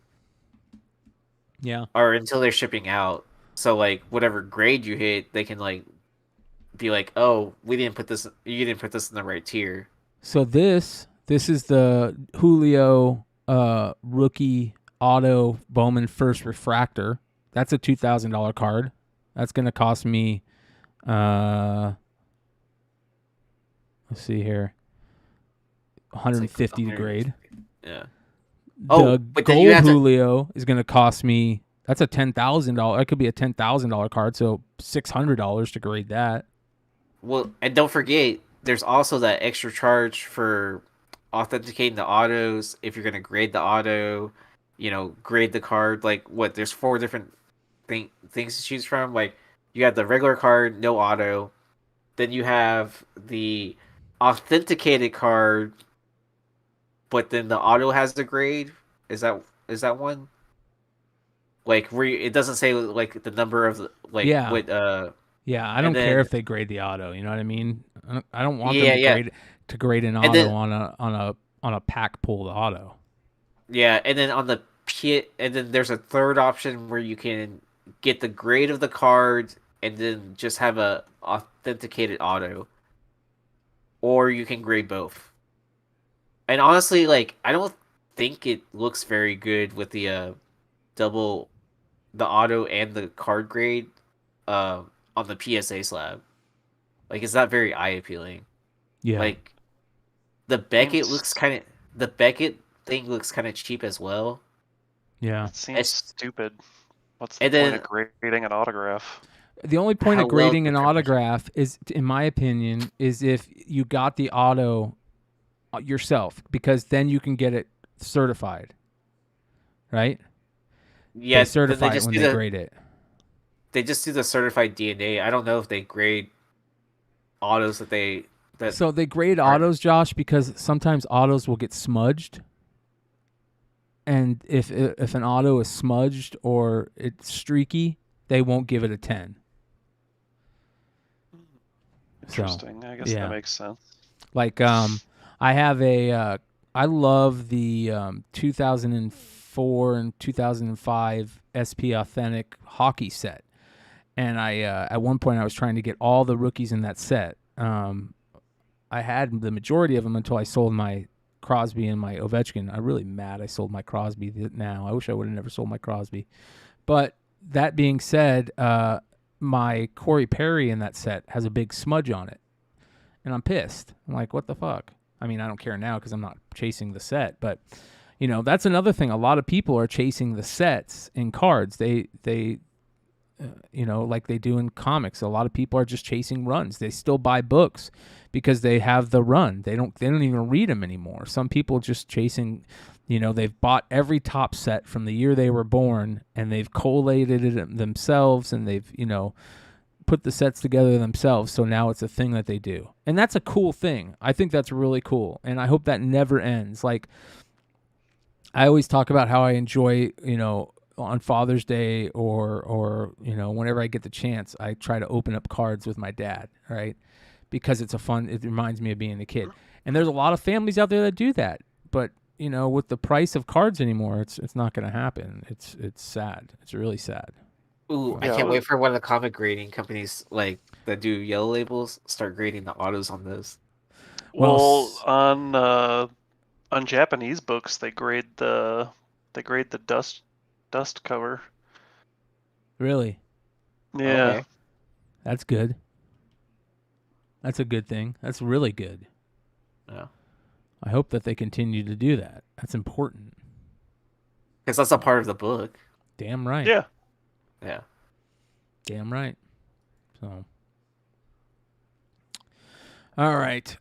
Yeah. Or until they're shipping out. So like, whatever grade you hit, they can like be like, "Oh, you didn't put this in the right tier." So this is the Julio rookie auto Bowman first refractor. That's a $2,000 card. That's going to cost me let's see here, 150 to grade. Yeah. But gold Julio is going to cost me. That's a $10,000. That could be a $10,000 card. So $600 to grade that. Well, and don't forget, there's also that extra charge for authenticating the autos. If you're going to grade the auto, grade the card. Like, what? There's 4 different things to choose from. Like, you have the regular card, no auto. Then you have the authenticated card, but then the auto has the grade. Is that one? Like, where it doesn't say like the number of Yeah, I don't care if they grade the auto. You know what I mean? I don't want them to grade an auto on a pack pulled auto. Yeah, and then and then there's a third option where you can get the grade of the card and then just have a authenticated auto, or you can grade both. And honestly, like, I don't think it looks very good with the double, the auto and the card grade on the PSA slab. Like, it's not very eye appealing. Yeah. Like, the Beckett thing looks kind of cheap as well. Yeah. It seems stupid. What's the point of grading an autograph? The only point of grading an autograph is, in my opinion, is if you got the auto yourself, because then you can get it certified. Right? Yeah, they certify it when they grade it. They just do the certified DNA. I don't know if they grade autos So they grade autos, Josh, because sometimes autos will get smudged. And if an auto is smudged or it's streaky, they won't give it a 10. Interesting. I guess that makes sense. Like, I have I love the 2004 and 2005 SP Authentic hockey set. And at one point I was trying to get all the rookies in that set. I had the majority of them until I sold my Crosby and my Ovechkin. I'm really mad I sold my Crosby now. I wish I would have never sold my Crosby. But that being said, my Corey Perry in that set has a big smudge on it, and I'm pissed. I'm like, what the fuck? I mean, I don't care now because I'm not chasing the set, but that's another thing. A lot of people are chasing the sets in cards. They like they do in comics. A lot of people are just chasing runs. They still buy books because they have the run. They don't even read them anymore. Some people just chasing, they've bought every top set from the year they were born and they've collated it themselves and they've, put the sets together themselves. So now it's a thing that they do. And that's a cool thing. I think that's really cool. And I hope that never ends. Like, I always talk about how I enjoy, on Father's Day or whenever I get the chance, I try to open up cards with my dad, right? Because it reminds me of being a kid. And there's a lot of families out there that do that. But, with the price of cards anymore, it's not going to happen. It's sad. It's really sad. Ooh, I can't wait for one of the comic grading companies like that do yellow labels start grading the autos on those. Well, on Japanese books, they grade the dust cover. Really? Yeah. Okay. That's good. That's a good thing. That's really good. Yeah. I hope that they continue to do that. That's important. Because that's a part of the book. Damn right. Yeah. Yeah. Damn right. So. All right.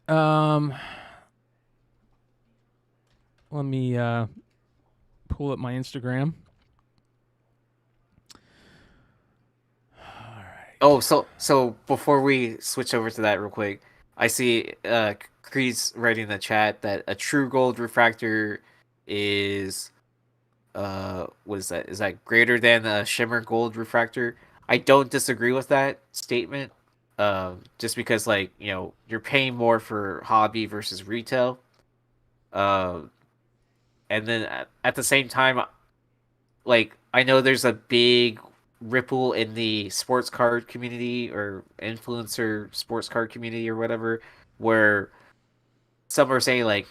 Let me pull up my Instagram. All right. Oh, so before we switch over to that real quick, I see Creed's writing in the chat that a true gold refractor is what is that? Is that greater than a shimmer gold refractor? I don't disagree with that statement. Just because you're paying more for hobby versus retail. And then at the same time, like, I know there's a big ripple in the sports card community or influencer sports card community or whatever, where some are saying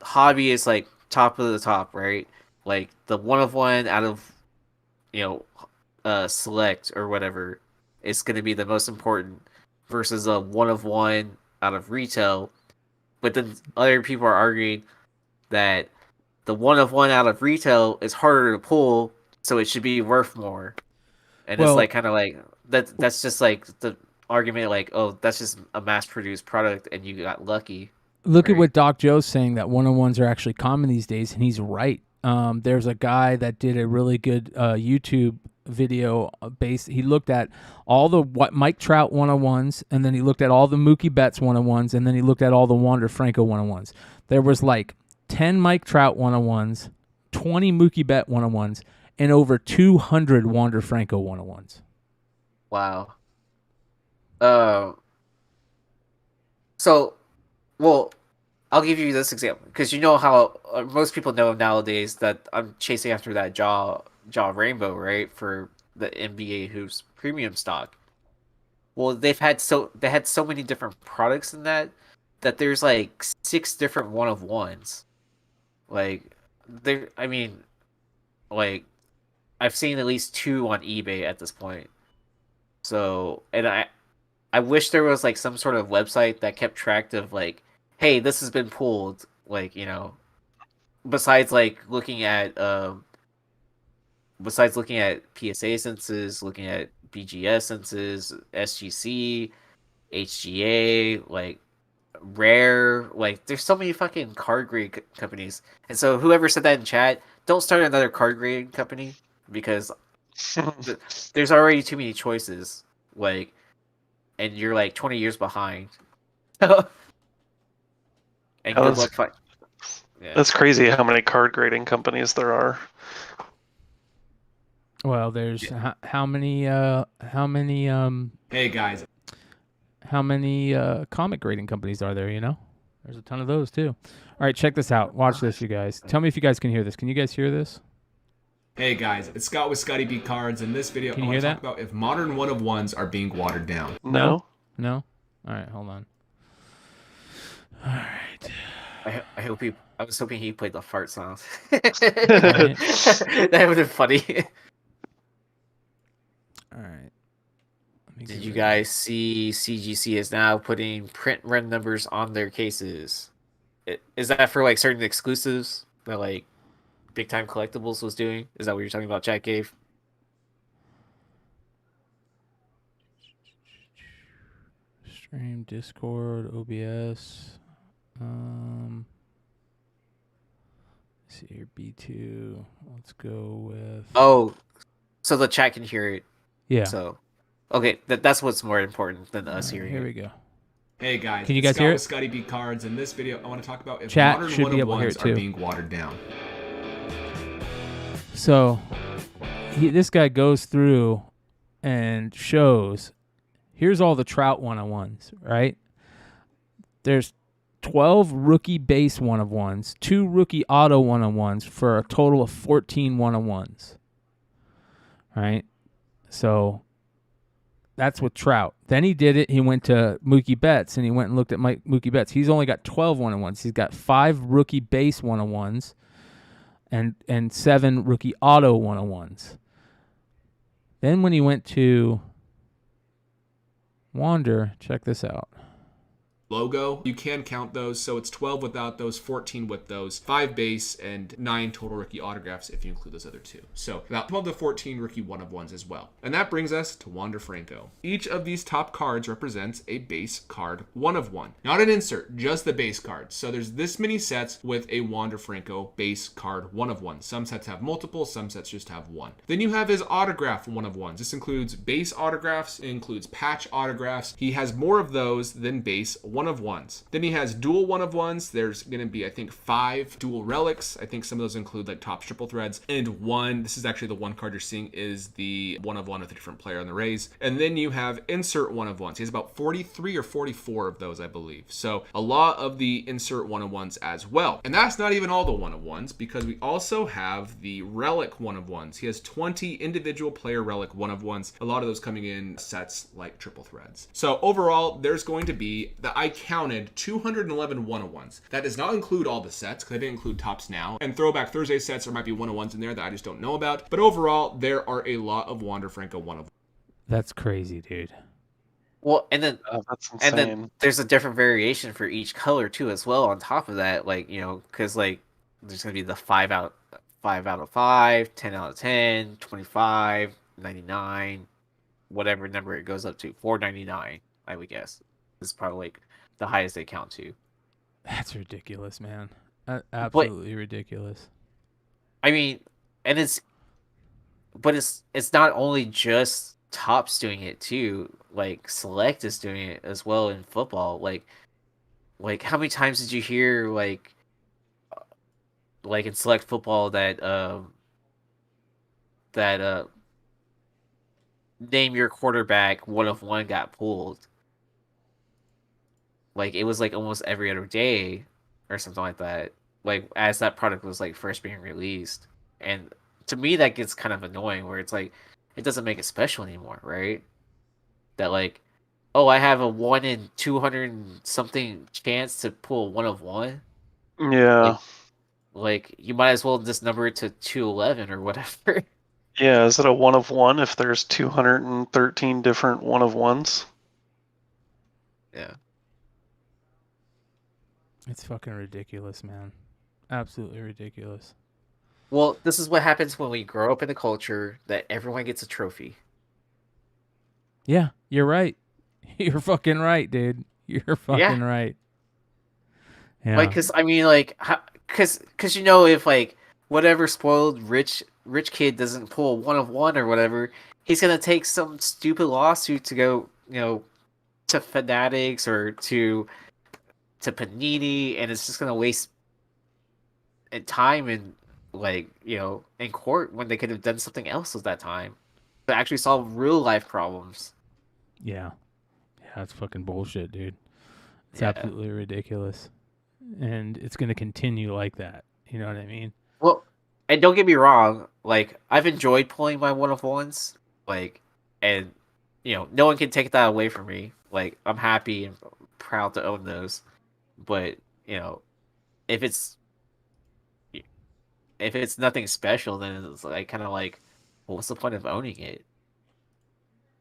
hobby is like top of the top, right? Like the one of one out of select or whatever is going to be the most important versus a one of one out of retail. But then other people are arguing that the one of one out of retail is harder to pull, so it should be worth more. And it's like kind of like that's just like the argument, like, oh, that's just a mass produced product and you got lucky. Look at what Doc Joe's saying, that one-on-ones are actually common these days, and he's right. There's a guy that did a really good YouTube video he looked at all the Mike Trout one-on-ones, and then he looked at all the Mookie Betts one-on-ones, and then he looked at all the Wander Franco one-on-ones. There was like 10 Mike Trout one-on-ones, 20 Mookie Betts one-on-ones, and over 200 Wander Franco one-on-ones. Wow. So, well, I'll give you this example because you know how most people know nowadays that I'm chasing after that jaw rainbow, right, for the NBA Hoops premium stock. Well, they had so many different products in that there's like 6 different one of ones. Like I've seen at least 2 on eBay at this point. So, and I wish there was like some sort of website that kept track of like, hey, this has been pulled, like, besides looking at PSA senses, looking at BGS senses, SGC, HGA, like Rare, like there's so many fucking card grade companies. And so whoever said that in chat, don't start another card grade company because there's already too many choices, like, and you're like 20 years behind. And good luck. Yeah. That's crazy how many card grading companies there are. Well, there's how many Hey guys, how many comic grading companies are there? There's a ton of those too. All right, check this out. Watch this, you guys. Tell me if you guys can hear this. Can you guys hear this? Hey guys, it's Scott with Scotty B Cards. In this video, Can I you want hear to talk that? about if modern one-of-ones are being watered down. No? No? All right, hold on. All right. I was hoping he played the fart sound. Right. That would have been funny. All right. Did you guys see CGC is now putting print run numbers on their cases? Is that for like certain exclusives that like Big Time Collectibles was doing? Is that what you're talking about, Chat Cave? Stream, Discord, OBS. Let's see here, B2. Let's go with. Oh, so the chat can hear it. Yeah. So, okay, that's what's more important than us hearing Here it. we go. Hey guys, Can you it's guys Scott hear with it? Scotty B Cards. In this video, I want to talk about if Chat modern should be able to hear one-of-ones it too. are being watered down. So, this guy goes through and shows. Here's all the Trout one-of-ones, right? There's 12 rookie base one-of-ones, 2 rookie auto one-of-ones for a total of 14 one-of-ones. Right? So that's with Trout. Then he did it. He went to Mookie Betts and he went and looked at Mookie Betts. He's only got 12 one-of-ones. He's got 5 rookie base one-of-ones and 7 rookie auto one-of-ones. Then when he went to Wander, check this out. Logo, you can count those, so it's 12 without those, 14 with those, 5 base, and 9 total rookie autographs if you include those other 2. So about 12 to 14 rookie one-of-ones as well. And that brings us to Wander Franco. Each of these top cards represents a base card one-of-one. Not an insert, just the base card. So there's this many sets with a Wander Franco base card one-of-one. Some sets have multiple, some sets just have one. Then you have his autograph one-of-ones. This includes base autographs, it includes patch autographs. He has more of those than base one-of-ones. Then he has dual one-of-ones. There's going to be, I think, 5 dual relics. I think some of those include like top triple threads. And one, this is actually the one card you're seeing, is the one-of-one with a different player on the Rays. And then you have insert one-of-ones. He has about 43 or 44 of those, I believe. So a lot of the insert one-of-ones as well. And that's not even all the one-of-ones, because we also have the relic one-of-ones. He has 20 individual player relic one-of-ones. A lot of those coming in sets like triple threads. So overall, there's going to be I counted 211 one-of-ones. That does not include all the sets, because I didn't include Tops Now. And Throwback Thursday sets, there might be one-of-ones in there that I just don't know about. But overall, there are a lot of Wander Franco one-of-ones. That's crazy, dude. Well, and then That's insane. and then there's a different variation for each color too, as well. On top of that, like because like there's gonna be the 5 out of 5, 10 out of 10, 25, 99, whatever number it goes up to, 499. I would guess is probably like the highest they count to. That's ridiculous, man. Absolutely ridiculous. I mean, and it's not only just Topps doing it too. Like Select is doing it as well in football. Like how many times did you hear like in Select football that name your quarterback one-of-one got pulled? Like it was like almost every other day or something like that. Like as that product was like first being released. And to me that gets kind of annoying where it's like it doesn't make it special anymore, right? That like, oh, I have a 1 in 200 and something chance to pull one-of-one. Yeah. Like you might as well just number it to 211 or whatever. Yeah, is it a one-of-one if there's 213 different one-of-ones? Yeah. It's fucking ridiculous, man. Absolutely ridiculous. Well, this is what happens when we grow up in a culture that everyone gets a trophy. Yeah, you're right. You're fucking right, dude. You're fucking right. Yeah. Like, cause I mean, like, cause if like whatever spoiled rich kid doesn't pull one-of-one or whatever, he's gonna take some stupid lawsuit to go, to Fanatics or to Panini, and it's just gonna waste time and in court when they could have done something else with that time to actually solve real life problems. Yeah, it's fucking bullshit, dude. It's absolutely ridiculous, and it's gonna continue like that. You know what I mean? Well, and don't get me wrong, like I've enjoyed pulling my one-of-ones, and no one can take that away from me. Like I'm happy and proud to own those, but if it's nothing special, then it's like kind of like, well, what's the point of owning it?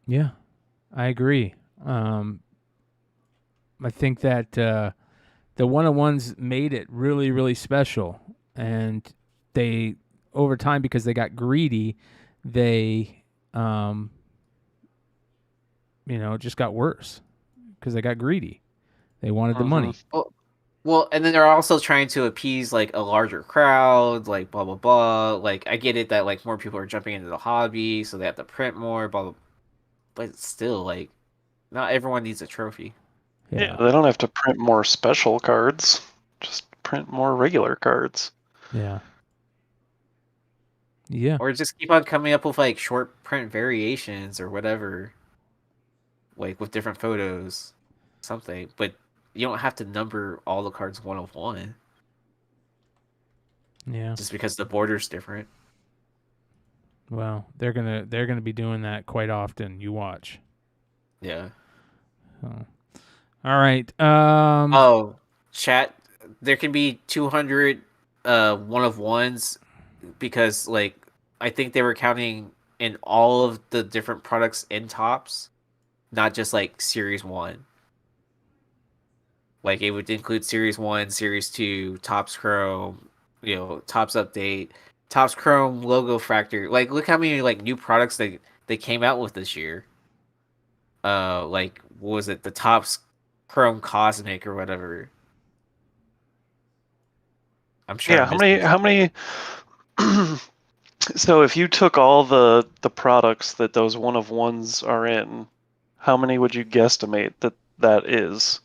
Yeah, I agree. I think that the one-on-ones made it really, really special, and they over time because they got greedy, they it just got worse because they got greedy. They wanted the Mhm. money. Well, and then they're also trying to appease like a larger crowd, like blah blah blah. Like I get it that like more people are jumping into the hobby, so they have to print more, blah blah. But still, like, not everyone needs a trophy. Yeah, Yeah, they don't have to print more special cards. Just print more regular cards. yeah, yeah. Or just keep on coming up with like short print variations or whatever, like with different photos, something. But you don't have to number all the cards 1 of 1 Yeah. just because the border's different. Well, they're gonna be doing that quite often. You watch. Yeah. Oh. All right. Oh, chat. There can be 200 1 of 1s because like I think they were counting in all of the different products in tops, not just like series 1. Like it would include series 1, series 2, tops chrome, tops update, tops chrome logo factor. Like look how many like new products they came out with this year. Like what was it? The tops chrome cosmic or whatever. I'm sure Yeah, I'm missing how many so if you took all the products that those 1 of 1s are in, how many would you guesstimate that is?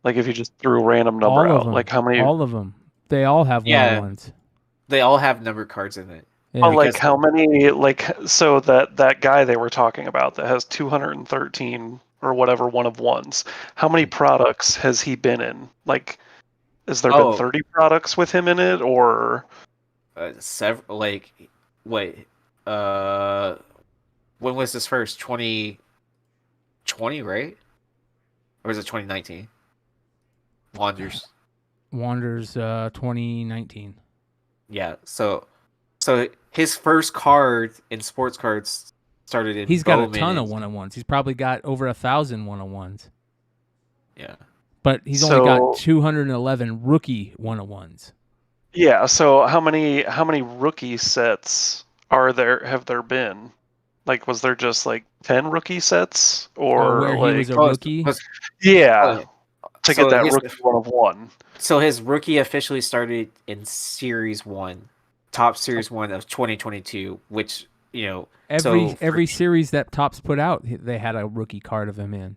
Like if you just threw a random number all of out, them. like how many All of them. They all have Yeah, one-on-ones. they all have number cards in it. Yeah. well, like Because how many like so that guy they were talking about that has 213 or whatever 1 of 1s, how many products has he been in? Like has there been oh, 30 products with him in it or several like wait, uh, when was this first? 2020, right? Or was it 2019? Wanders. Wanderers 2019. Yeah. So his first card in sports cards started in He's got a Bowman. ton of one-on-ones. He's probably got over 1,000 one-on-ones. Yeah. But he's only got 211 rookie one-on-ones. yeah, so how many rookie sets have there been? Like was there just like 10 rookie sets or where he was like a Oh, rookie. yeah, to get so that his rookie 1 of 1. so his rookie officially started in Series 1, top Series 1 of 2022, which, Every series that Topps put out, they had a rookie card of him in.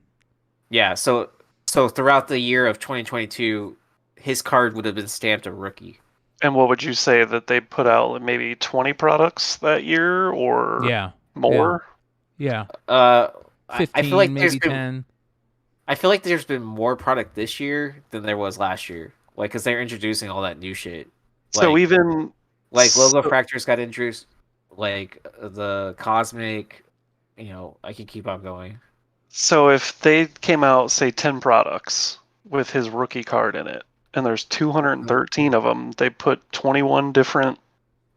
yeah, so throughout the year of 2022, his card would have been stamped a rookie. And what would you say that they put out maybe 20 products that year or Yeah. more? Yeah. I 15, feel like maybe 10. I feel like there's been more product this year than there was last year. Like, because they're introducing all that new shit. So Like, even like logo so, fractures got introduced. Like the cosmic, I can keep on going. so if they came out say 10 products with his rookie card in it and there's 213 of them, they put 21 different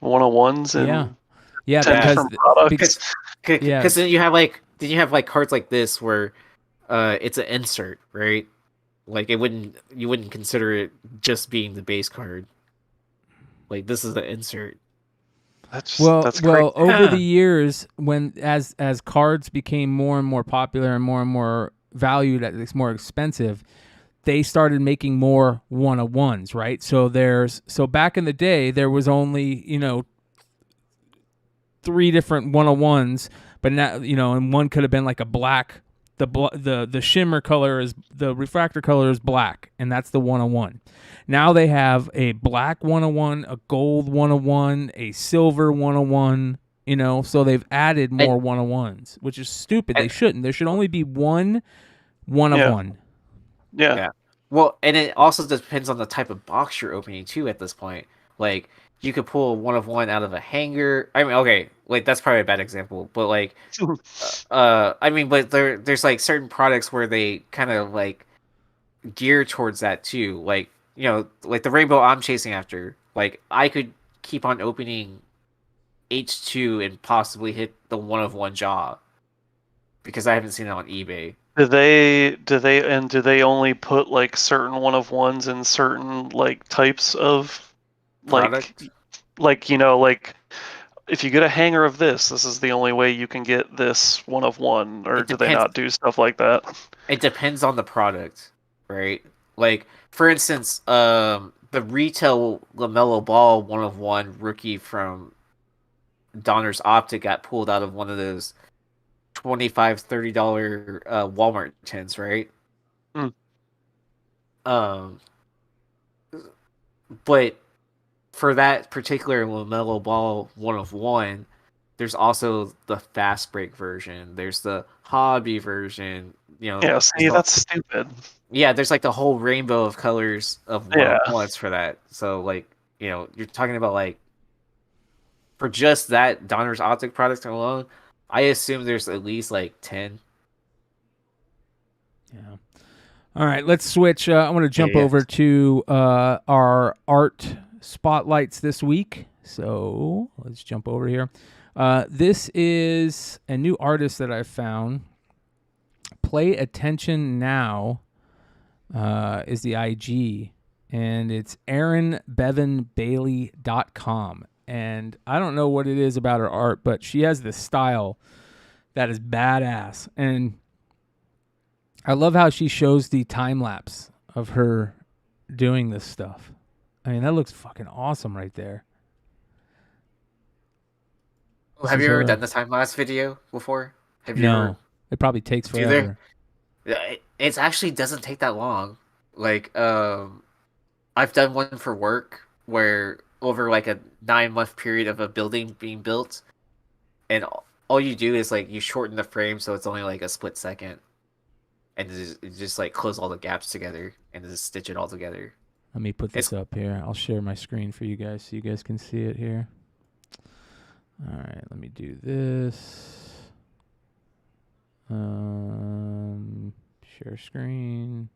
101s in Yeah. Yeah, 10 because different products. Yeah. Because then you have like cards like this where it's an insert, right? Like you wouldn't consider it just being the base card. Like this is the insert. That's well, crazy. over the years, when as cards became more and more popular and more valued, it's more expensive. They started making more one-of-ones, right? So back in the day, there was only 3 different one-of-ones, but now and one could have been like a black. The shimmer color is the refractor color is black, and that's the one-of-one. Now they have a black one-of-one, a gold one-of-one, a silver one-of-one. So they've added more one-of-ones, which is stupid. They shouldn't. There should only be one of-one. Yeah. Well, and it also depends on the type of box you're opening too. At this point, like you could pull 1 of 1 out of a hanger. I mean, okay, like that's probably a bad example, but like, I mean, but there's like certain products where they kind of like gear towards that too. Like like the rainbow I'm chasing after. Like I could keep on opening H2 and possibly hit the 1-of-1 jaw, because I haven't seen it on eBay. Do they only put like certain 1-of-1s in certain like types of Product? like if you get a hanger of this is the only way you can get this 1-of-1, or It do they depends. not do stuff like that? It depends on the product, right? Like, for instance, the retail LaMelo Ball 1-of-1 rookie from Donner's Optic got pulled out of one of those $25-$30 Walmart tins, right? Mm. But for that particular LaMelo Ball 1-of-1, there's also the fast break version. There's the hobby version. Yeah, see, that's stupid. Yeah, there's like the whole rainbow of colors of 1-of-1s for that. So like, you're talking about like, for just that Donner's Optic product alone, I assume there's at least like 10. Yeah. All right, let's switch. I want to jump over to our art spotlights this week. So let's jump over here. This is a new artist that I found. Play Attention Now is the IG, and it's AaronBevanBailey.com. And I don't know what it is about her art, but she has this style that is badass. And I love how she shows the time lapse of her doing this stuff. I mean, that looks fucking awesome right there. Have you ever done the time lapse video before? No. It probably takes forever. It actually doesn't take that long. Like, I've done one for work where over like a 9-month period of a building being built, and all you do is like you shorten the frame so it's only like a split second, and just like close all the gaps together and just stitch it all together. Let me put this up here. I'll share my screen for you guys so you guys can see it here. All right, let me do this. Share screen.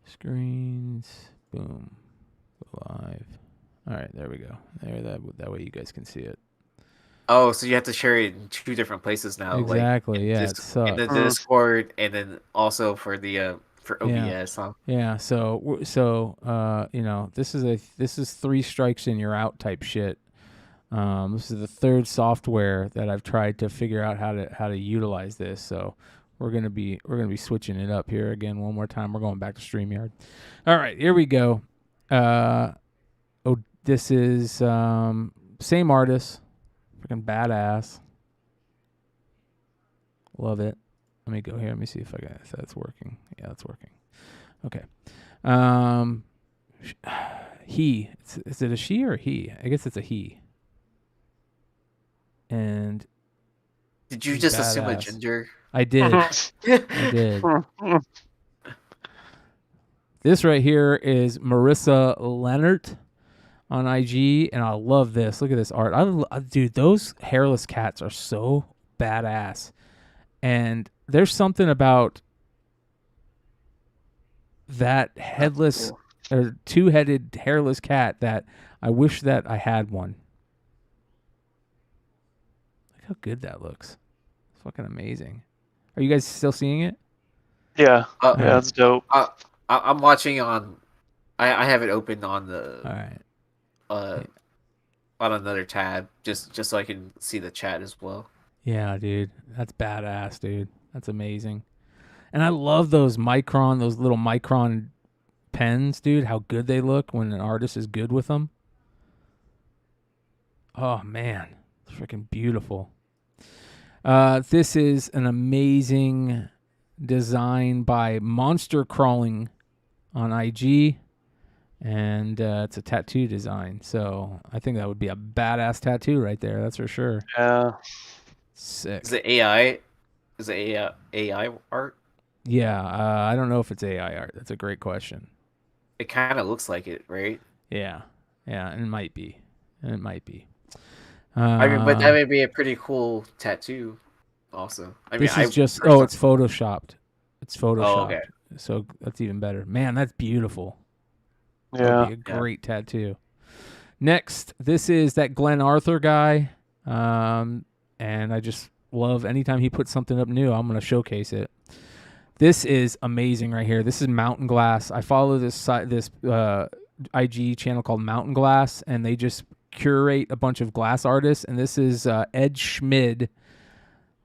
Screens. Boom. Go live. All right, there we go. That way you guys can see it. Oh, so you have to share it in 2 different places now. Exactly. Like, yeah. in the Discord, and then also for the for OBS. Huh? Yeah. So this is 3 strikes and you're out type shit. This is the 3rd software that I've tried to figure out how to utilize this. So we're gonna be switching it up here again one more time. We're going back to StreamYard. All right, here we go. This is same artist, freaking badass. Love it. Let me go here. Let me see if that's working. Yeah, that's working. Okay. Is it a she or a he? I guess it's a he. And did you just assume a gender? I did. I did. This right here is Marissa Leonard on IG, and I love this. Look at this art. Dude, those hairless cats are so badass. And there's something about that headless or 2-headed hairless cat that I wish that I had one. Look how good that looks. It's fucking amazing. Are you guys still seeing it? Yeah. Yeah, that's dope. I'm watching on. I have it open on the. All right. On another tab, just so I can see the chat as well. Yeah, dude, that's badass, dude. That's amazing. And I love those little micron pens, dude. How good they look when an artist is good with them. Oh man, it's freaking beautiful. This is an amazing design by Monster Crawling on IG, and it's a tattoo design. So I think that would be a badass tattoo right there. That's for sure. Yeah. Sick. Is it AI? Is it AI art? Yeah, I don't know if it's AI art. That's a great question. It kind of looks like it, right? Yeah, and it might be. I mean, but that would be a pretty cool tattoo, also. This is just it's photoshopped. It's photoshopped. Oh, okay. So that's even better. Man, that's beautiful. Yeah. That would be a great tattoo. Next, this is that Glenn Arthur guy, and I just love anytime he puts something up new, I'm going to showcase it. This is amazing right here. This is Mountain Glass. I follow this IG channel called Mountain Glass, and they just curate a bunch of glass artists. And this is Ed Schmid,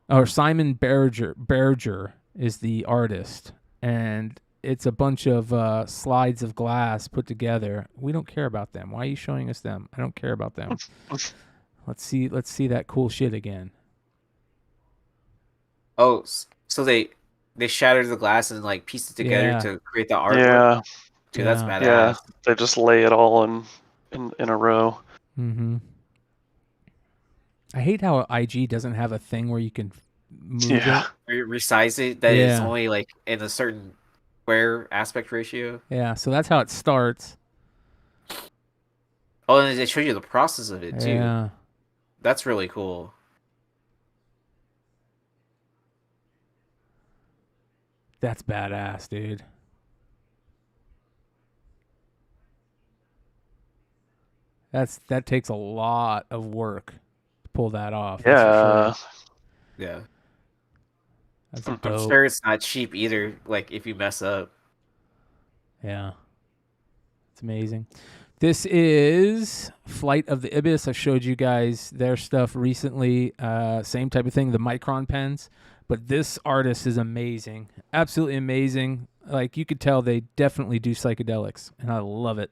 or Simon Berger is the artist, and it's a bunch of slides of glass put together. We don't care about them. Why are you showing us them? I don't care about them. Let's see that cool shit again. Oh, so they shattered the glass and like pieced it together to create the artwork. Yeah. Dude, that's badass. Yeah, they just lay it all in a row. Mm-hmm. I hate how IG doesn't have a thing where you can move it. Resize it. That is only like in a certain square aspect ratio. Yeah, so that's how it starts. Oh, and they show you the process of it too. Yeah. That's really cool. That's badass, dude. That takes a lot of work to pull that off. Yeah. Yeah. That's I'm dope. sure it's not cheap either, like if you mess up. Yeah. It's amazing. This is Flight of the Ibis. I showed you guys their stuff recently. Same type of thing, the Micron pens. But this artist is amazing. Absolutely amazing. Like, you could tell they definitely do psychedelics, and I love it.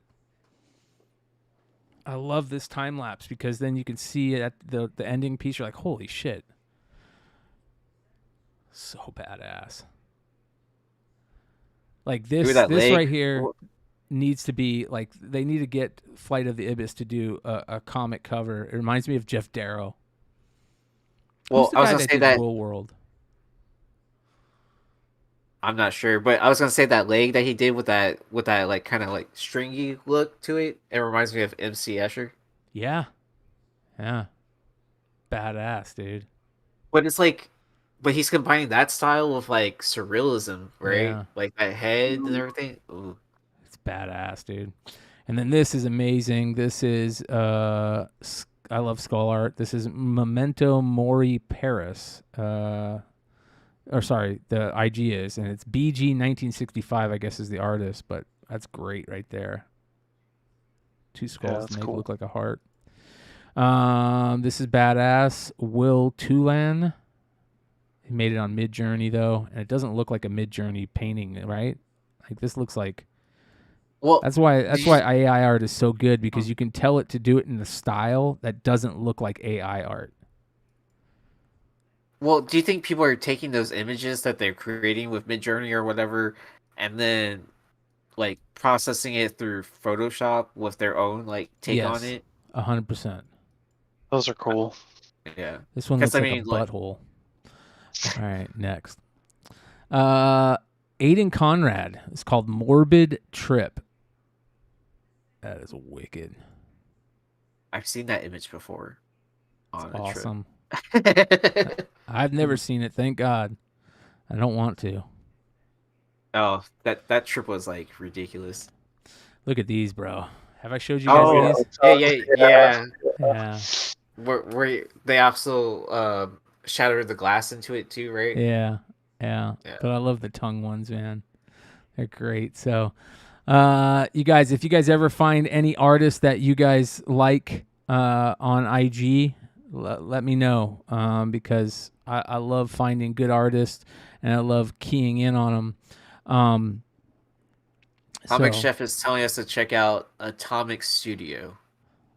I love this time lapse because then you can see it at the ending piece. You're like, holy shit. So badass. Like this right here needs to be like, they need to get Flight of the Ibis to do a comic cover. It reminds me of Jeff Darrow. Well, I was gonna say that Real World. I'm not sure, but I was gonna say that leg that he did with that like kind of like stringy look to it. It reminds me of MC Escher. Yeah. Badass, dude. But it's like, but he's combining that style with like surrealism, right? Yeah. Like that head and everything. Ooh. It's badass, dude. And then this is amazing. This is I love skull art. This is Memento Mori Paris. Or sorry, the IG is, and it's BG 1965, I guess, is the artist, but that's great right there. Two skulls to make it look like a heart. This is badass. Will Tulan. He made it on Midjourney though, and it doesn't look like a Midjourney painting, right? Like this looks like. Well, that's why AI art is so good, because you can tell it to do it in the style that doesn't look like AI art. Well, do you think people are taking those images that they're creating with Midjourney or whatever, and then like processing it through Photoshop with their own like take on it? 100%. Those are cool. Yeah. This one looks like a butthole. All right, next. Aiden Conrad. It's called Morbid Trip. That is wicked. I've seen that image before. It's awesome. I've never seen it, thank God. I don't want to. Oh, that trip was like ridiculous. Look at these, bro. Have I showed you guys these? Yeah. Yeah. Where they also shattered the glass into it too, right? Yeah. But I love the tongue ones, man. They're great. So, you guys, if you guys ever find any artists that you guys like on IG, let me know, because I love finding good artists, and I love keying in on them. Comic Chef is telling us to check out Atomic Studio.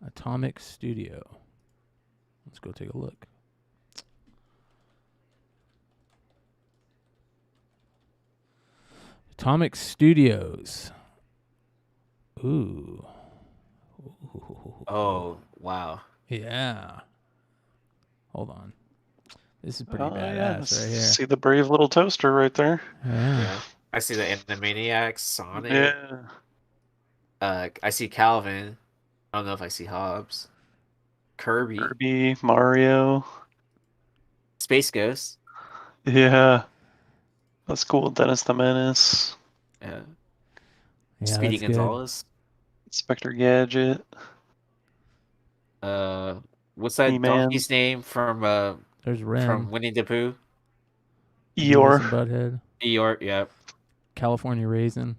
Atomic Studio. Let's go take a look. Atomic Studios. Ooh. Oh, wow. Yeah. Hold on. This is pretty badass right here. See the brave little toaster right there. Yeah. I see the Animaniacs, Sonic. Yeah. I see Calvin. I don't know if I see Hobbs. Kirby, Mario. Space Ghost. Yeah. That's cool. Dennis the Menace. Yeah. Speedy Gonzalez. Inspector Gadget. What's that He-Man. donkey's name from There's Ren. Winnie the Pooh? Beavis Eeyore. and Butthead. Eeyore, yeah. California Raisin.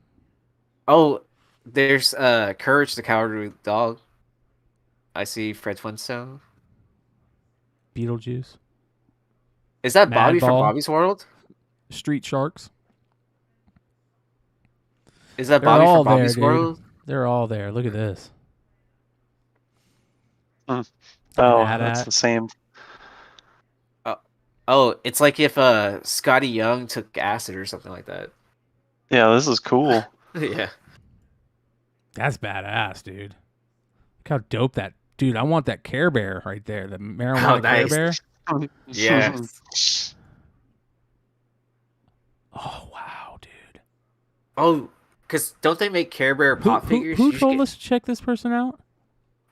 Oh, there's Courage the Cowardly Dog. I see Fred Flintstone. Beetlejuice. Is that Bobby from Madball. Bobby's World? Street Sharks. Is that They're Bobby all from there, Bobby's dude. World? They're all there. Look at this. Oh, An that's AT-AT. the same. Oh, it's like if Scotty Young took acid or something like that. Yeah, this is cool. Yeah. That's badass, dude. Look how dope that. Dude, I want that Care Bear right there. The marijuana Oh, nice. Care Bear. Yeah. Oh, wow, dude. Oh, because don't they make Care Bear pop figures? Who You should told get- us to check this person out?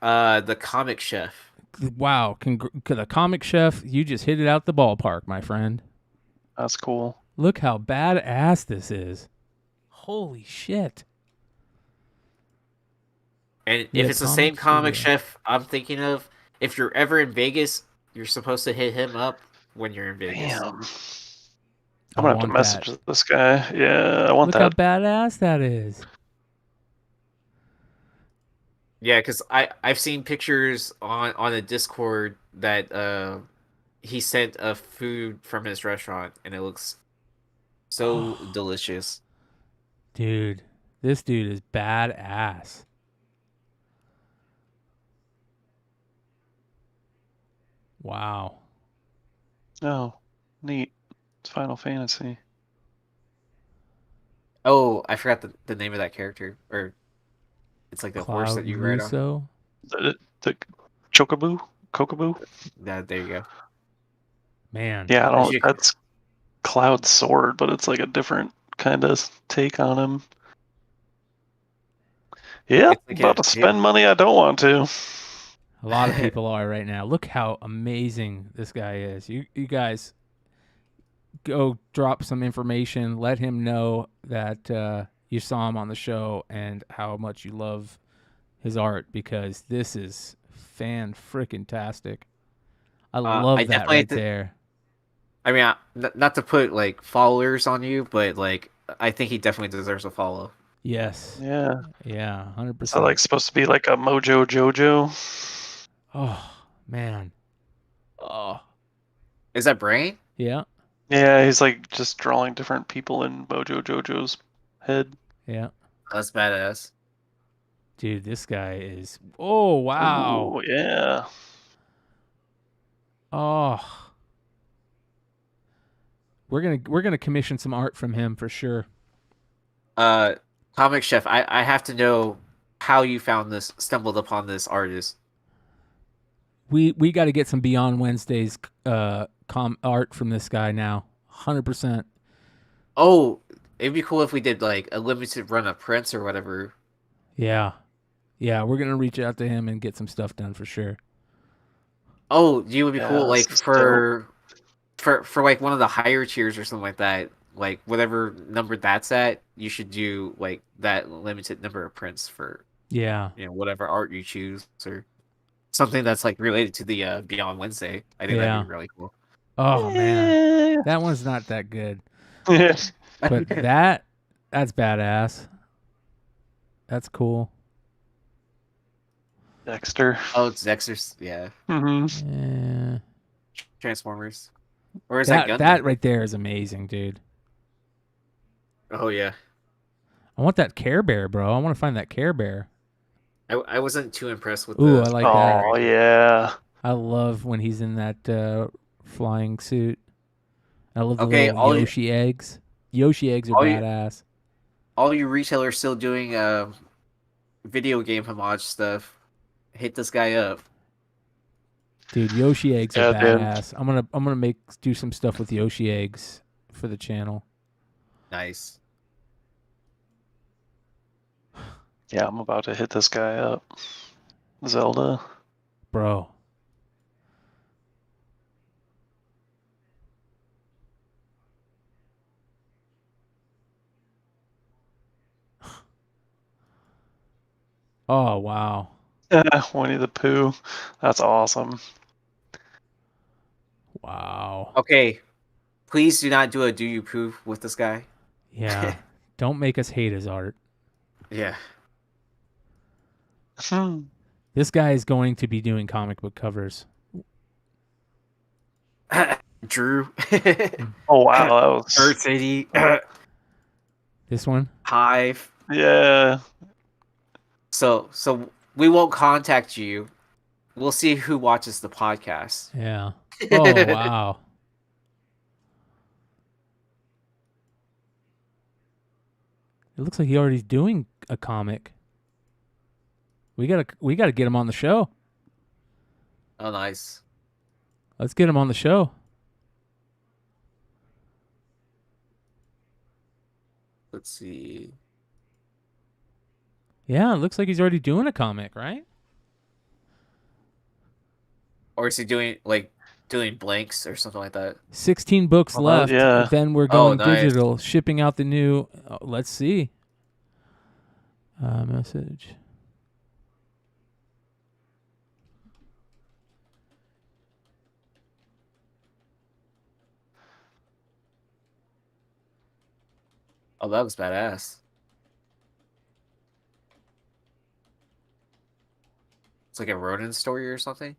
The Comic Chef. Wow. The Comic Chef, you just hit it out the ballpark, my friend. That's cool. Look how badass this is. Holy shit. And Yeah, if it's the Comic same Comic Studio. Chef I'm thinking of, if you're ever in Vegas, you're supposed to hit him up when you're in Vegas. Damn. I I'm gonna have to want message that. this guy. Yeah, I want Look how that. badass that is. Yeah, because I've seen pictures on a Discord that he sent a food from his restaurant, and it looks so delicious. Dude, this dude is badass. Wow. Oh, neat. It's Final Fantasy. Oh, I forgot the name of that character, or it's like the horse that Cloud you ride on. Russo. The Chocoboo? Kokaboo? Yeah, there you go. Man. Yeah, I don't. You- That's Cloud Sword, but it's like a different kind of take on him. Yeah, It's like about to a- spend money I don't want to. A lot of people are right now. Look how amazing this guy is. You guys go drop some information. Let him know that you saw him on the show and how much you love his art, because this is fan-frickin-tastic. I love I that definitely right th- there. I mean, not to put like followers on you, but like I think he definitely deserves a follow. Yes. Yeah. Yeah, Is that 100%. like supposed to be like a Mojo Jojo? Oh, man. Oh, Is that Brain? yeah, Yeah, he's like just drawing different people in Mojo Jojo's head. yeah. That's badass. Dude, this guy is... Oh, wow. Ooh, yeah. Oh. We're gonna commission some art from him for sure. Comic Chef, I have to know how you stumbled upon this artist. We got to get some Beyond Wednesdays art from this guy now. 100%. Oh, it'd be cool if we did like a limited run of prints or whatever. Yeah. Yeah, we're going to reach out to him and get some stuff done for sure. Oh, you would be Yeah, cool like this is for like one of the higher tiers or something like that. Like whatever number that's at, you should do like that limited number of prints for Yeah. whatever art you choose or something that's like related to the Beyond Wednesday. I think that'd be really cool. Oh, man. That one's not that good. Yeah. But that's badass. That's cool. Dexter. Oh, it's Dexter's, yeah. Mm-hmm. Yeah. Transformers. Or is that Gundam? That right there is amazing, dude. Oh yeah. I want that Care Bear, bro. I want to find that Care Bear. I wasn't too impressed with Ooh, the I like Oh, that. yeah. I love when he's in that flying suit. I love the Okay, little Yoshi eggs. Yoshi eggs are badass. all you retailers still doing video game homage stuff, hit this guy up. Dude, Yoshi eggs are Yeah, dude. badass. I'm gonna do some stuff with Yoshi eggs for the channel. Nice. Yeah, I'm about to hit this guy up. Zelda. Bro. Oh, wow. Winnie the Pooh. That's awesome. Wow. Okay, please do not do a do you poo with this guy. Yeah. Don't make us hate his art. Yeah. This guy is going to be doing comic book covers. Drew. Oh wow, that Bird was City. This one? Hive. yeah. So we won't contact you. We'll see who watches the podcast. Yeah. Oh, wow. It looks like he already's doing a comic. We gotta get him on the show. Oh, nice. Let's get him on the show. Let's see. Yeah, it looks like he's already doing a comic, right? Or is he doing blanks or something like that? 16 books Oh, left. yeah. Then we're Oh, going nice. digital, shipping out the new. Let's see. Message. Oh, that was badass. It's like a Ronin story or something.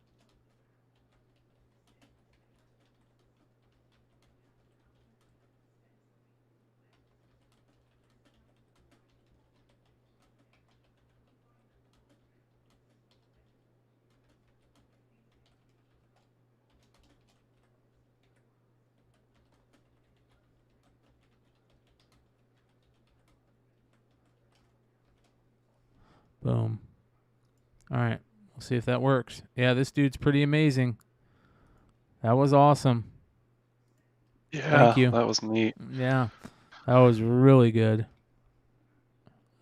Boom. All right. We'll see if that works. Yeah, this dude's pretty amazing. That was awesome. Yeah, Thank you. that was neat. Yeah. That was really good.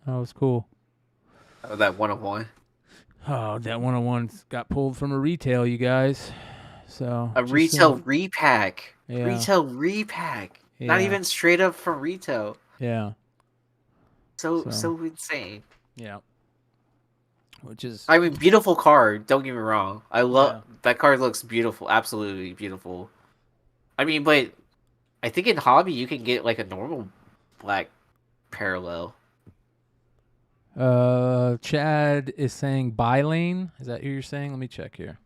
That was cool. Oh, that 101. Oh, that 101 got pulled from a retail, you guys. So A just retail so- repack. Yeah. Retail repack. Not Yeah. even straight up from retail. Yeah. So So- insane. Yeah. Which is I mean, beautiful card. Don't get me wrong. I love Yeah. that card. Looks beautiful. Absolutely beautiful. I mean, but I think in hobby you can get like a normal black parallel. Chad is saying buy lane. Is that who you're saying? Let me check here.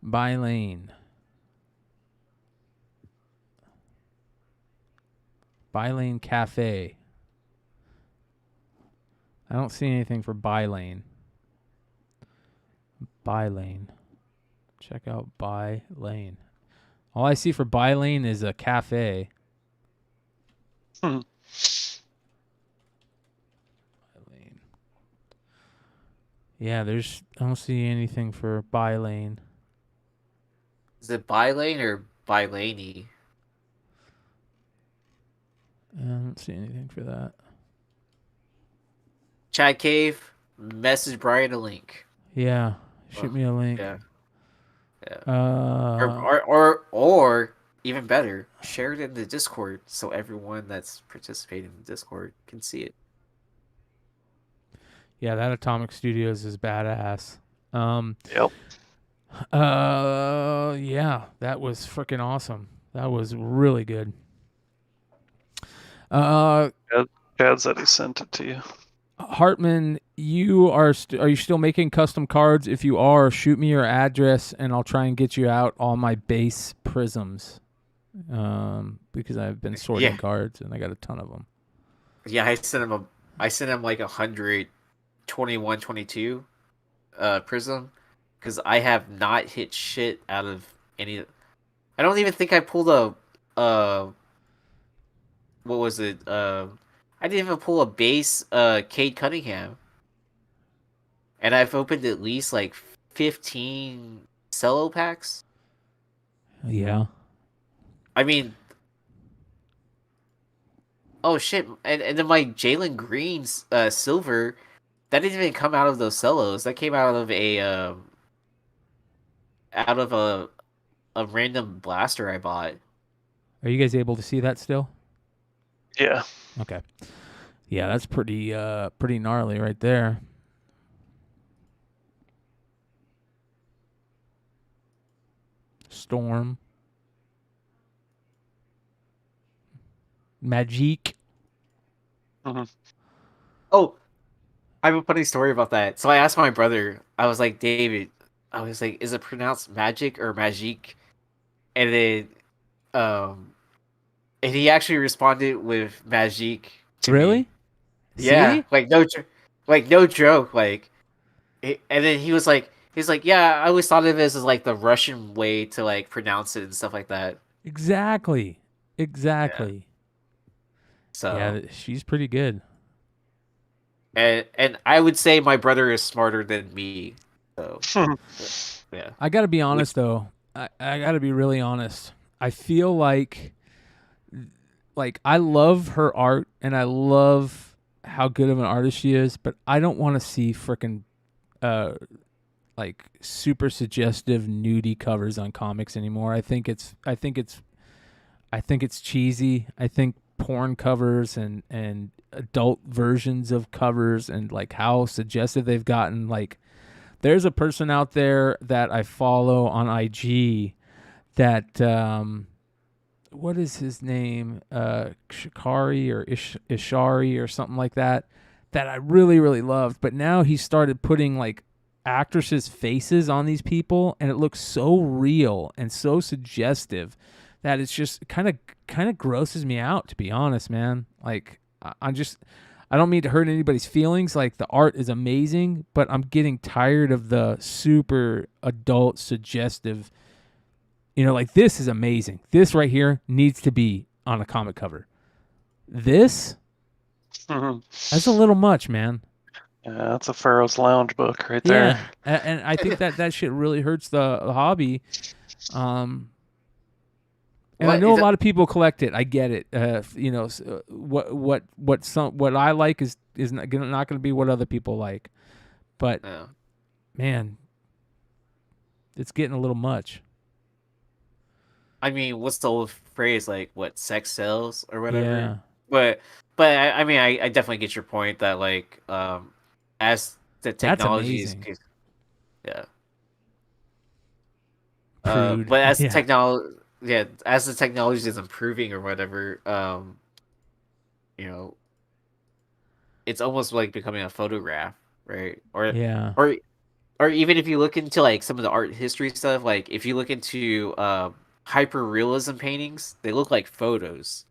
Buy lane. Buy lane cafe. I don't see anything for buy lane. Buy lane. Check out buy lane. All I see for buy lane is a cafe. Hmm. Buy lane. Yeah, I don't see anything for buy lane. Is it buy lane or buy laney? I don't see anything for that. Chat cave. Message Brian a link. Yeah, shoot me a link. Yeah. Uh, Or even better, share it in the Discord so everyone that's participating in the Discord can see it. yeah, that Atomic Studios is badass. Yep. Yeah, that was freaking awesome. That was really good. Chad said he sent it to you. Hartman, are you still making custom cards? If you are, shoot me your address and I'll try and get you out all my base prisms. Because I've been sorting Yeah. cards and I got a ton of them. Yeah, I sent him like 100 21 22 prism because I have not hit shit out of any. I don't even think I pulled a what was it? I didn't even pull a base Cade Cunningham. And I've opened at least like 15 cello packs. Yeah. I mean, oh shit! And then my Jalen Green's silver, that didn't even come out of those cellos. That came out of a random blaster I bought. Are you guys able to see that still? Yeah. Okay. Yeah, that's pretty gnarly right there. Storm. Magique. Oh, I have a funny story about that. So I asked my brother. I was like, David. I was like, is it pronounced magic or magique? And then, and he actually responded with magique. To Really? me. Yeah, See? like no joke. And then he's like, yeah, I always thought of it as like the Russian way to like pronounce it and stuff like that. Exactly. So Yeah, she's pretty good. and I would say my brother is smarter than me. So yeah. I got to be honest, though. I got to be really honest. I feel like I love her art and I love how good of an artist she is, but I don't want to see freaking like super suggestive nudie covers on comics anymore. I think it's cheesy. I think porn covers and adult versions of covers and like how suggestive they've gotten. Like, there's a person out there that I follow on IG that what is his name? Shikari or Ishari or something like that I really, really loved. But now he started putting like actresses' faces on these people, and it looks so real and so suggestive that it's just kind of grosses me out, to be honest, man. Like, I don't mean to hurt anybody's feelings. Like, the art is amazing, but I'm getting tired of the super adult suggestive. You know, like, this is amazing. This right here needs to be on a comic cover. This, that's a little much, man. Yeah, that's a Pharaoh's Lounge book right there. Yeah, and I think that shit really hurts the hobby. And I know a lot of people collect it. I get it. You know, what I like is not going to be what other people like. But man, it's getting a little much. I mean, what's the old phrase, like, what, sex sells or whatever? Yeah. But I mean, I definitely get your point that, like, as the technology is, yeah. But as technology, as the technology is improving or whatever, you know, it's almost like becoming a photograph, right? Or even if you look into like some of the art history stuff, like if you look into hyper realism paintings, they look like photos,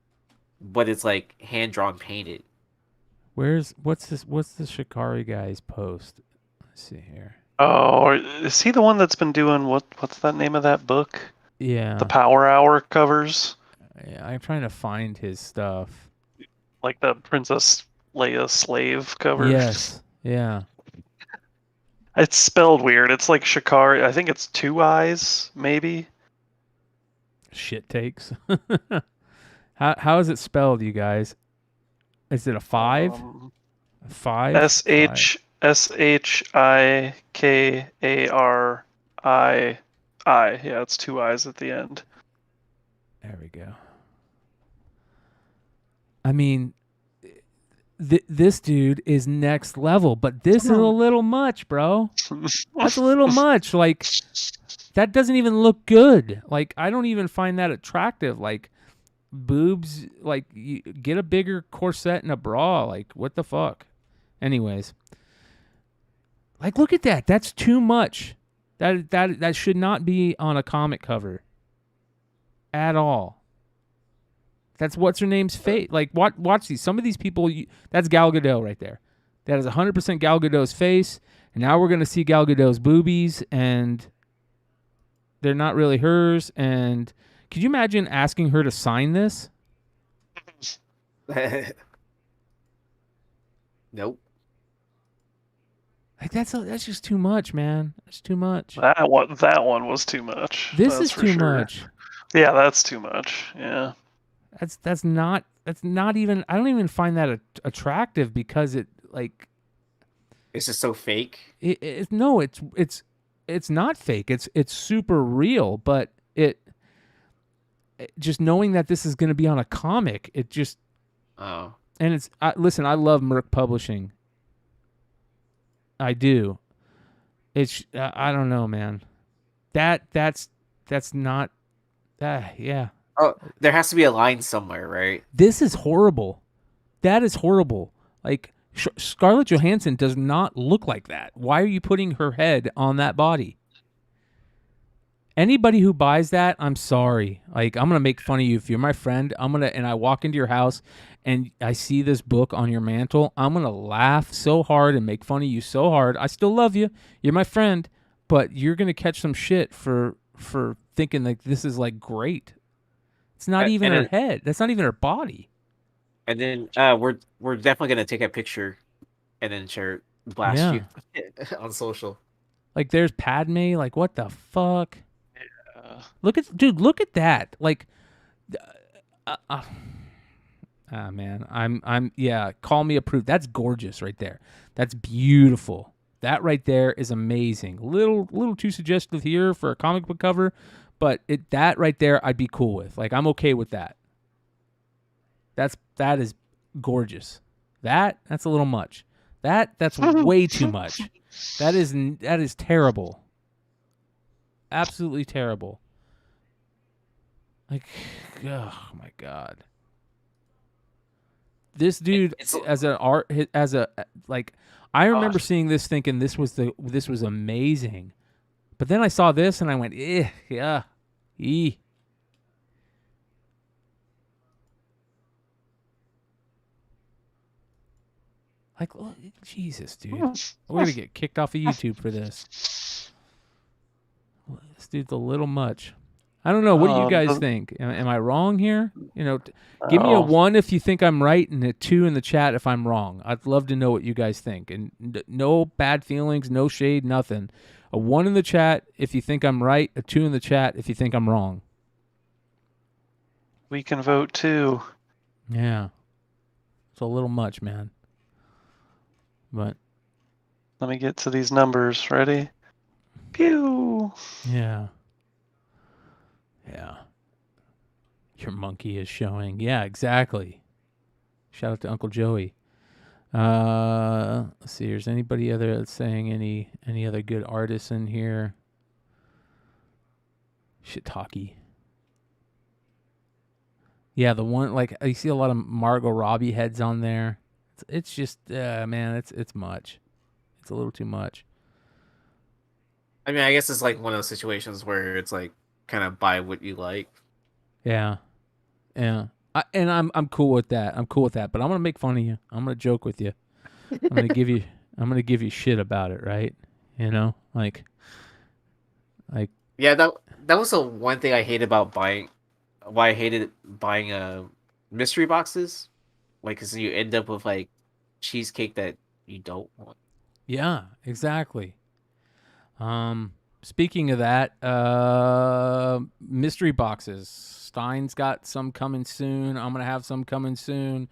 but it's like hand drawn painted. What's the Shikari guy's post? Let's see here. Oh, is he the one that's been doing what's that name of that book? Yeah. The Power Hour covers? Yeah, I'm trying to find his stuff. Like the Princess Leia slave cover? Yes. Yeah. It's spelled weird. It's like Shikari. I think it's 2 eyes, maybe. Shit takes. How is it spelled, you guys? Is it a 5? 5? SHIKARI. Yeah, it's 2 eyes at the end. There we go. I mean, this dude is next level, but this is a little much, bro. That's a little much. Like, that doesn't even look good. Like, I don't even find that attractive. Like, boobs, like, you get a bigger corset and a bra. Like, what the fuck? Anyways, like, look at that. That's too much. That should not be on a comic cover at all. That's what's her name's fate. Like, watch these. Some of these people, that's Gal Gadot right there. That is 100% Gal Gadot's face. And now we're going to see Gal Gadot's boobies, and they're not really hers. And could you imagine asking her to sign this? Nope. Like, that's just too much, man. That's too much. That one was too much. This is too much. Yeah, that's too much. Yeah. That's not even, I don't even find that attractive because it, like, it's just so fake. It's not fake. It's super real, but it just knowing that this is going to be on a comic, it just and listen, I love Merc Publishing. I do. It's I don't know, man. That's that's not. Yeah. Oh, there has to be a line somewhere, right? This is horrible. That is horrible. Like Scarlett Johansson does not look like that. Why are you putting her head on that body? Anybody who buys that, I'm sorry. Like, I'm gonna make fun of you. If you're my friend, and I walk into your house and I see this book on your mantle, I'm gonna laugh so hard and make fun of you so hard. I still love you. You're my friend, but you're gonna catch some shit for thinking like this is like great. It's not even her head. That's not even her body. And then we're definitely gonna take a picture and then share blast you on social. Like, there's Padme. Like, what the fuck? Look at that. Like, man, I'm call me approved. That's gorgeous right there. That's beautiful. That right there is amazing. Little too suggestive here for a comic book cover, but that right there I'd be cool with. Like, I'm okay with that. That is gorgeous. That's a little much. That's way too much. That is terrible. Absolutely terrible. Like, oh my god. This dude I remember seeing this thinking this was amazing. But then I saw this and I went, yeah. Like, oh, Jesus, dude. We're gonna get kicked off of YouTube for this. This dude's a little much. I don't know. What do you guys think? Am I wrong here? Give me a 1 if you think I'm right, and a 2 in the chat if I'm wrong. I'd love to know what you guys think. And no bad feelings, no shade, nothing. A 1 in the chat if you think I'm right. A 2 in the chat if you think I'm wrong. We can vote too. Yeah. It's a little much, man. But let me get to these numbers. Ready? Pew. Yeah. Yeah. Your monkey is showing. Yeah, exactly. Shout out to Uncle Joey. Let's see. Is anybody other that's saying any other good artists in here? Shiitake. Yeah, the one, like, I see a lot of Margot Robbie heads on there. It's just, man, it's much. It's a little too much. I mean, I guess it's like one of those situations where it's like kind of buy what you like. Yeah. And I'm cool with that. But I'm gonna make fun of you. I'm gonna joke with you. I'm gonna give you shit about it, right? Like. Yeah, that was the one thing I hate about buying. Why I hated buying mystery boxes, like, because you end up with like cheesecake that you don't want. Yeah, exactly. Speaking of that, mystery boxes. Stein's got some coming soon. I'm gonna have some coming soon.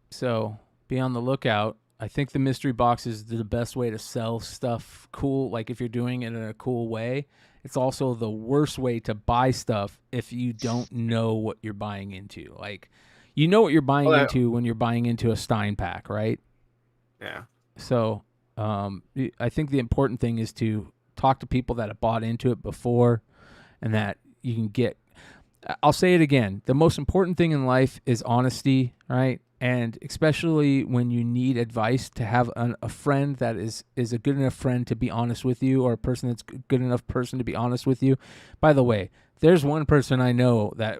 So be on the lookout. I think the mystery box is the best way to sell stuff cool. Like, if you're doing it in a cool way. It's also the worst way to buy stuff if you don't know what you're buying into. Like, you know what you're buying into when you're buying into a Stein pack, right? Yeah. So I think the important thing is to talk to people that have bought into it before, and that you can get. I'll say it again. The most important thing in life is honesty, right? And especially when you need advice, to have a friend that is a good enough friend to be honest with you, or a person that's a good enough person to be honest with you. By the way, there's one person I know that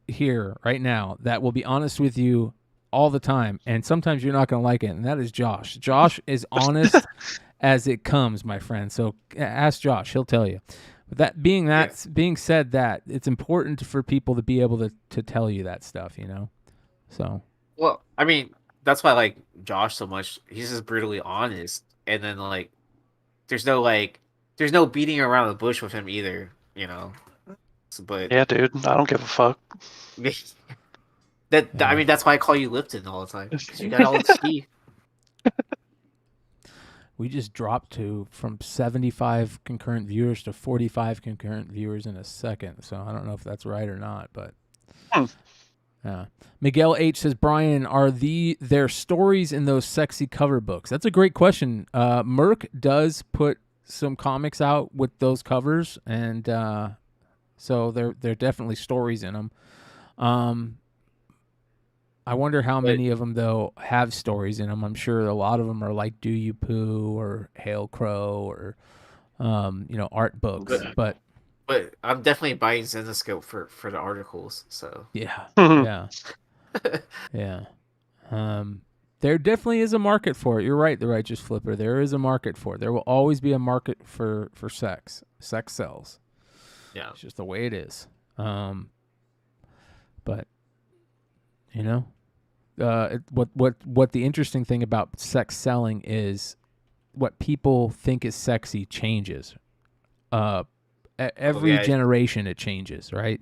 here right now that will be honest with you all the time, and sometimes you're not going to like it, and that is Josh. Josh is honest as it comes, my friend. So ask Josh; he'll tell you. But being said, that it's important for people to be able to tell you that stuff, So. Well, I mean, that's why I like Josh so much. He's just brutally honest, and then like, there's no beating around the bush with him either, But yeah, dude, I don't give a fuck. I mean, that's why I call you Lipton all the time, because you got all the tea. We just dropped from 75 concurrent viewers to 45 concurrent viewers in a second. So I don't know if that's right or not, but. Miguel H says, Brian, are there stories in those sexy cover books? That's a great question. Merc does put some comics out with those covers, and so there definitely stories in them. I wonder how many of them though have stories in them. I'm sure a lot of them are like Do You Poo or Hail Crow or art books. But I'm definitely buying Zenoscope for the articles. So yeah, yeah, yeah. There definitely is a market for it. You're right, the Righteous Flipper. There is a market for it. There will always be a market for sex. Sex sells. Yeah, it's just the way it is. But what the interesting thing about sex selling is what people think is sexy changes. Every generation it changes, right?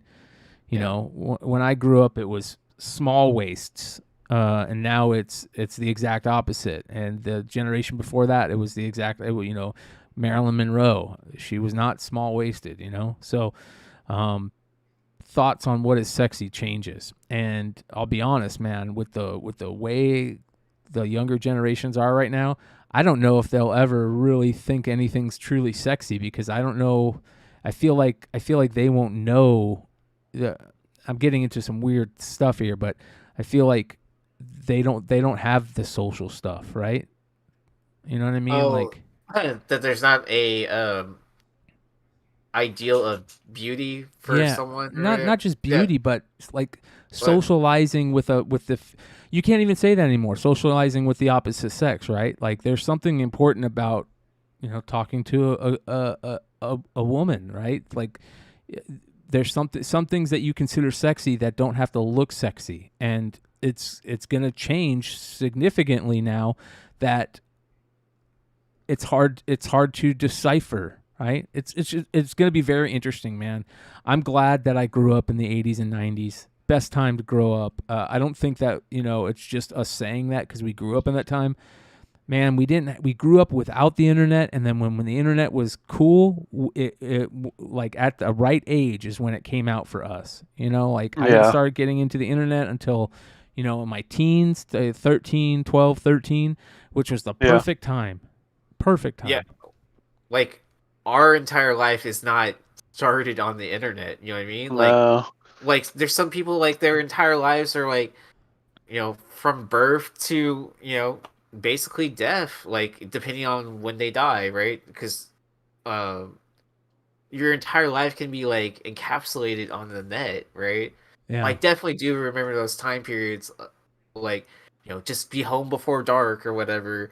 You know, when I grew up, it was small waists, and now it's the exact opposite. And the generation before that, it was the exact. Marilyn Monroe, she was not small waisted. So. Thoughts on what is sexy changes, and I'll be honest, man, with the way the younger generations are right now, I don't know if they'll ever really think anything's truly sexy, because I don't know. I feel like they won't know. I'm getting into some weird stuff here, but I feel like they don't have the social stuff, right? You know what I mean? Like that there's not a ideal of beauty for someone, not just beauty, but like socializing with you can't even say that anymore, socializing with the opposite sex, right? Like there's something important about talking to a woman, right? Like there's some things that you consider sexy that don't have to look sexy, and it's going to change significantly now that it's hard to decipher. Right? It's going to be very interesting, man. I'm glad that I grew up in the 80s and 90s. Best time to grow up. I don't think that, it's just us saying that because we grew up in that time. Man, we grew up without the internet, and then when the internet was cool, it like at the right age is when it came out for us. I didn't start getting into the internet until, in my teens, 12, 13, which was the perfect time. Perfect time. Yeah. Like, our entire life is not started on the internet. You know what I mean? Like there's some people like their entire lives are like, from birth to, basically death, like depending on when they die, right? Because your entire life can be like encapsulated on the net, right? Yeah. I definitely do remember those time periods, like, just be home before dark or whatever.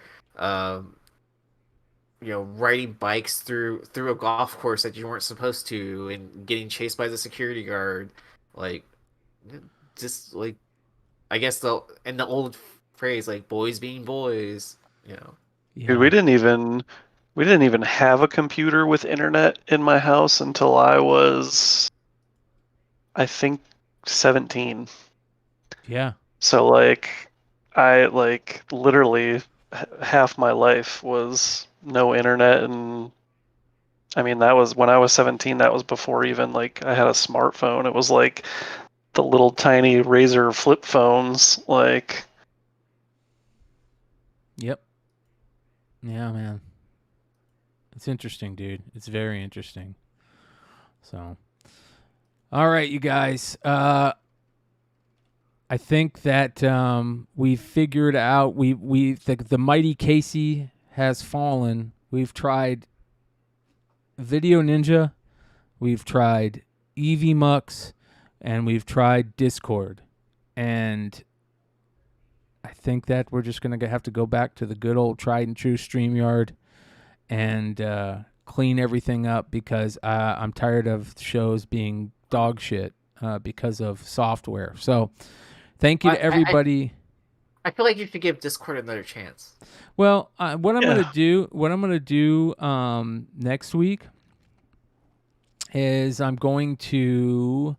Riding bikes through a golf course that you weren't supposed to, and getting chased by the security guard, like, just like, I guess the old phrase, like, boys being boys, Dude, we didn't even have a computer with internet in my house until I was, I think, 17. Yeah. So I literally half my life was no internet, and I mean that was when I was 17. That was before even I had a smartphone. It was like the little tiny Razor flip phones. Yep. Yeah, man. It's interesting, dude. It's very interesting. So, all right, you guys. I think that we figured out the mighty Casey has fallen. We've tried Video Ninja, we've tried EVMux, and we've tried Discord. And I think that we're just going to have to go back to the good old tried and true StreamYard and clean everything up, because I'm tired of shows being dog shit because of software. So thank you to everybody. I feel like you should give Discord another chance. Well, what I'm gonna do next week is I'm going to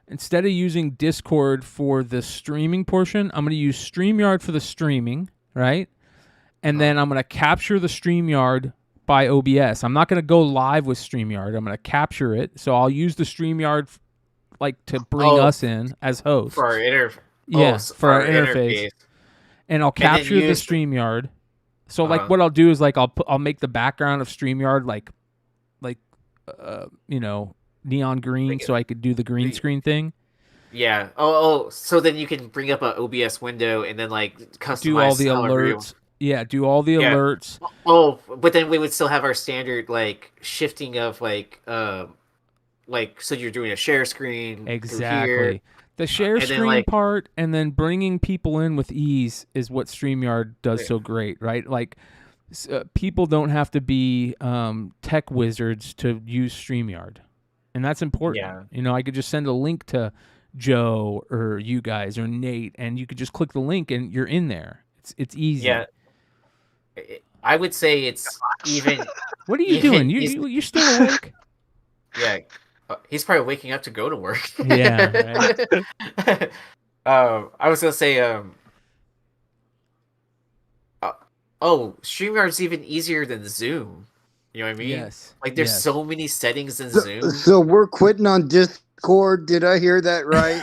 instead of using Discord for the streaming portion, I'm gonna use StreamYard for the streaming, right? And then I'm gonna capture the StreamYard by OBS. I'm not gonna go live with StreamYard. I'm gonna capture it. So I'll use the StreamYard to bring us in as hosts for our for our interface. and I'll then capture the use- StreamYard. So like Uh-huh. what I'll do is like I'll make the background of StreamYard like neon green, Like so I could do the green screen thing. Yeah. Oh. So then you can bring up an OBS window and then like customize Do all the however you- alerts. Yeah, do all the Yeah. alerts. Oh, but then we would still have our standard like shifting of like so you're doing a share screen through here. Exactly. The share and then, screen like- part and then bringing people in with ease is what StreamYard does Yeah. so great, right? Like people don't have to be tech wizards to use StreamYard. And that's important. Yeah. You know, I could just send a link to Joe or you guys or Nate, and you could just click the link and you're in there. It's easy. Yeah. I would say it's even. What are you Even- doing? You still awake? Yeah. He's probably waking up to go to work. Yeah, right. I was gonna say StreamYard's even easier than Zoom. You know what I mean? Yes. Like there's yes. so many settings in Zoom. So we're quitting on Discord. Did I hear that right?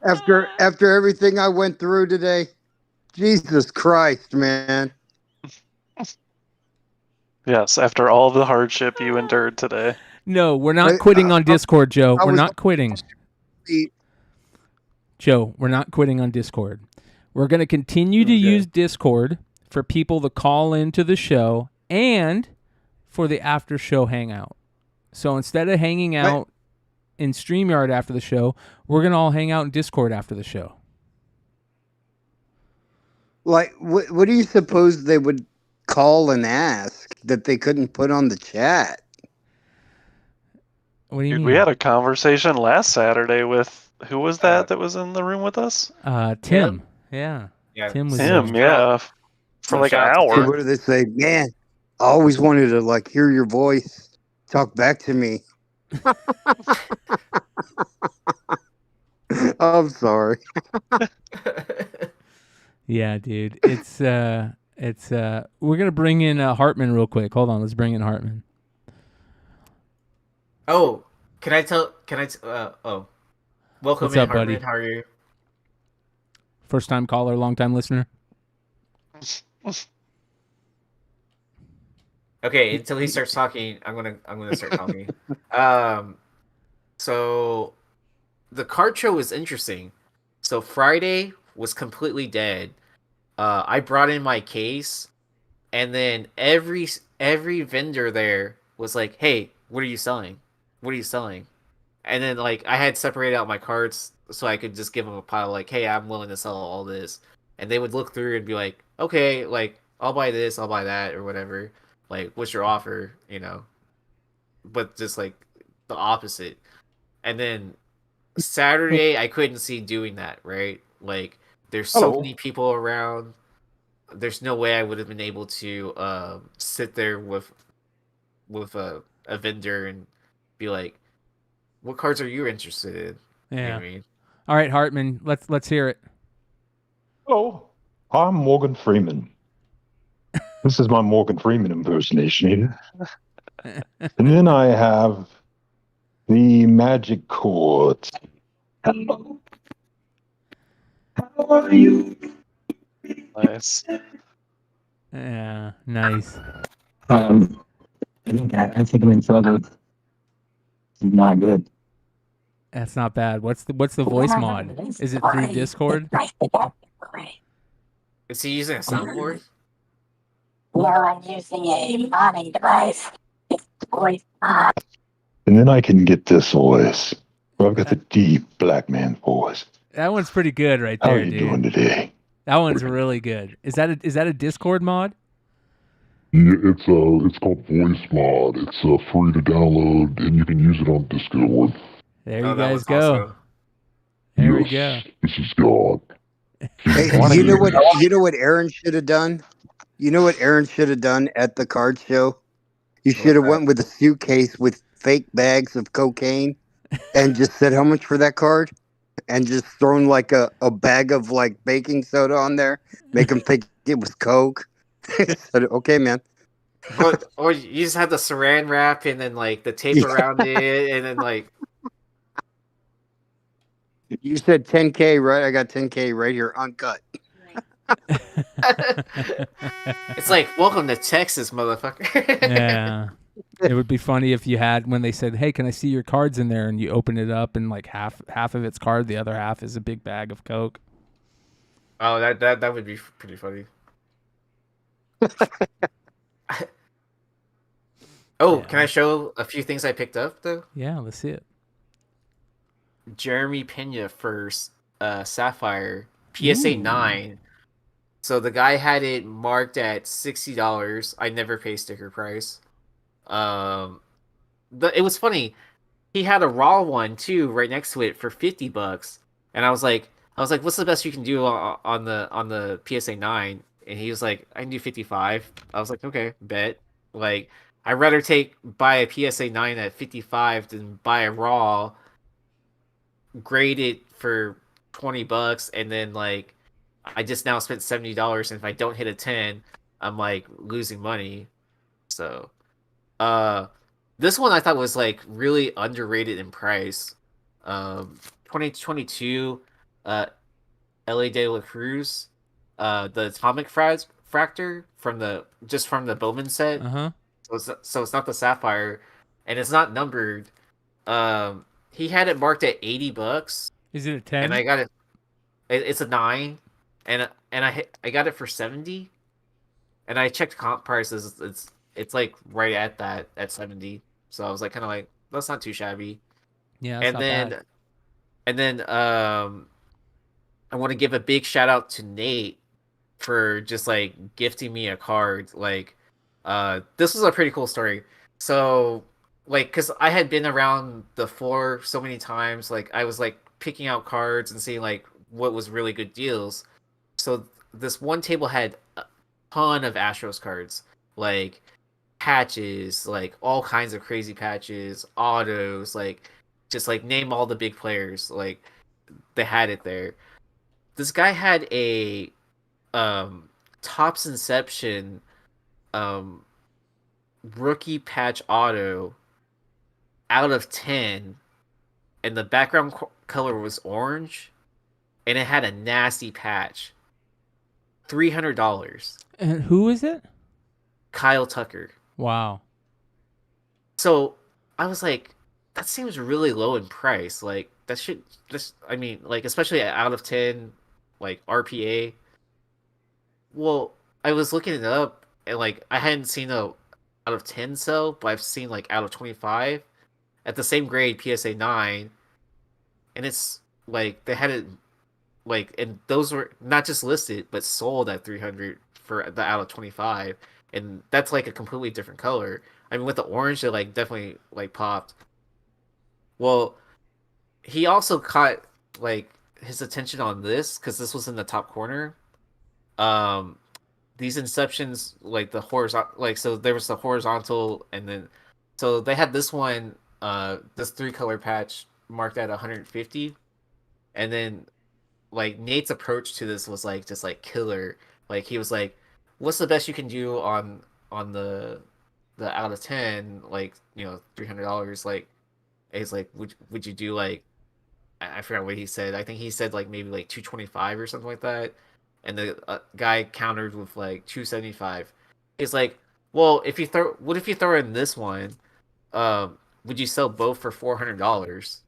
After everything I went through today, Jesus Christ, man. Yes, after all the hardship you endured today. No, we're not I- quitting I- on Discord, Joe. I We're was- not quitting. Joe, we're not quitting on Discord. We're going to continue to Okay. use Discord for people to call into the show and for the after show hangout. So instead of hanging out in StreamYard after the show, we're going to all hang out in Discord after the show. Like, what do you suppose they would call and ask that they couldn't put on the chat? What do you Dude, mean? we had a conversation last Saturday with who was that was in the room with us? Tim. Yeah. Yeah. Tim was Him, there. yeah. For like an shout out to Hey, hour. what do they say? Man, I always wanted to like hear your voice talk back to me. I'm sorry. Yeah, dude. It's we're going to bring in Hartman real quick. Hold on. Let's bring in Hartman. Oh, welcome What's in, up, Hartman. buddy? How are you? First time caller, long time listener. Okay, until he starts talking, I'm gonna start talking. So the card show was interesting. So Friday was completely dead. I brought in my case, and then every vendor there was like, "Hey, what are you selling? What are you selling?" And then like I had separated out my cards so I could just give them a pile like, "Hey, I'm willing to sell all this," and they would look through and be like, "Okay, like I'll buy this, I'll buy that, or whatever. Like, what's your offer?" You know, but just like the opposite. And then Saturday, I couldn't see doing that, right? Like, there's so many people around. There's no way I would have been able to sit there with a vendor and be like, "What cards are you interested in?" You know Yeah. what I mean? All right, Hartman. Let's hear it. Hello, I'm Morgan Freeman. This is my Morgan Freeman impersonation. And then I have the magic chords. Hello. How are you? Nice. Yeah, nice. I think I'm in trouble. Not good. That's not bad. What's the voice mod? Is it through Discord? Is he using a soundboard? No, I'm using a modding device. It's voice mod. And then I can get this voice. I've got the deep black man voice. That one's pretty good right How are there, you dude. doing today? That one's really good. Is that a Discord mod? Yeah, it's called Voice Mod. It's free to download, and you can use it on Discord. There you Oh, that guys was go. also- There we Yes, go. This is God. Hey, wanna you know hear what? You know what Aaron should have done? You know what Aaron should have done at the card show? You should have that? went with a suitcase with fake bags of cocaine and just said how much for that card, and just thrown like a bag of like baking soda on there, make them think it was Coke. Said, okay, man. or you just have the saran wrap and then like the tape around it, and then like You said 10K, right? I got 10K right here, uncut. It's like, welcome to Texas, motherfucker. Yeah. It would be funny if you had when they said, "Hey, can I see your cards in there?" and you open it up and like half of it's card, the other half is a big bag of Coke. Oh, that would be pretty funny. Oh, Yeah. can I show a few things I picked up though? Yeah, let's see it. Jeremy Pena first, Sapphire PSA 9. So the guy had it marked at $60. I never pay sticker price. It was funny. He had a raw one too right next to it for $50, and I was like, what's the best you can do on the PSA 9? And he was like, I can do 55. I was like, okay, bet. Like, I'd rather buy a PSA 9 at 55 than buy a raw, grade it for $20, and then like I just now spent $70, and if I don't hit a 10, I'm like losing money. So, this one I thought was like really underrated in price. 2022, LA De La Cruz, the Atomic Fractor from the Bowman set. So it's not the Sapphire, and it's not numbered. He had it marked at $80. Is it a 10? And I got it. It's a 9, and I got it for 70. And I checked comp prices. It's like right at that at 70. So I was like kind of like, that's not too shabby. Yeah, that's not bad. And then I want to give a big shout out to Nate for just like gifting me a card. Like, this was a pretty cool story. So, like, because I had been around the floor so many times, like I was like picking out cards and seeing like what was really good deals. So this one table had a ton of Astros cards, like patches, like all kinds of crazy patches, autos, like just like name all the big players, like they had it there. This guy had a Topps Inception rookie patch auto out of 10, and the background color was orange, and it had a nasty patch. $300. And who is it? Kyle Tucker. Wow. So I was like, that seems really low in price. Like that should just, I mean, like especially out of 10, like RPA. Well, I was looking it up, and like I hadn't seen a out of 10 sell, but I've seen like out of 25 at the same grade PSA 9, and it's like they had it like, and those were not just listed but sold at 300 for the out of 25, and that's like a completely different color. I mean, with the orange, it like definitely like popped. Well, he also caught like his attention on this because this was in the top corner. These Inceptions, like the horizontal, like so there was the horizontal, and then so they had this one, this 3-color patch marked at 150, and then like Nate's approach to this was like just like killer. Like he was like, "What's the best you can do on the out of 10? Like, you know, $300. Like, he's like, would you do like, I forgot what he said. I think he said like maybe like 225 or something like that." And the guy countered with like 275. He's like, "Well, what if you throw in this one? Would you sell both for $400?"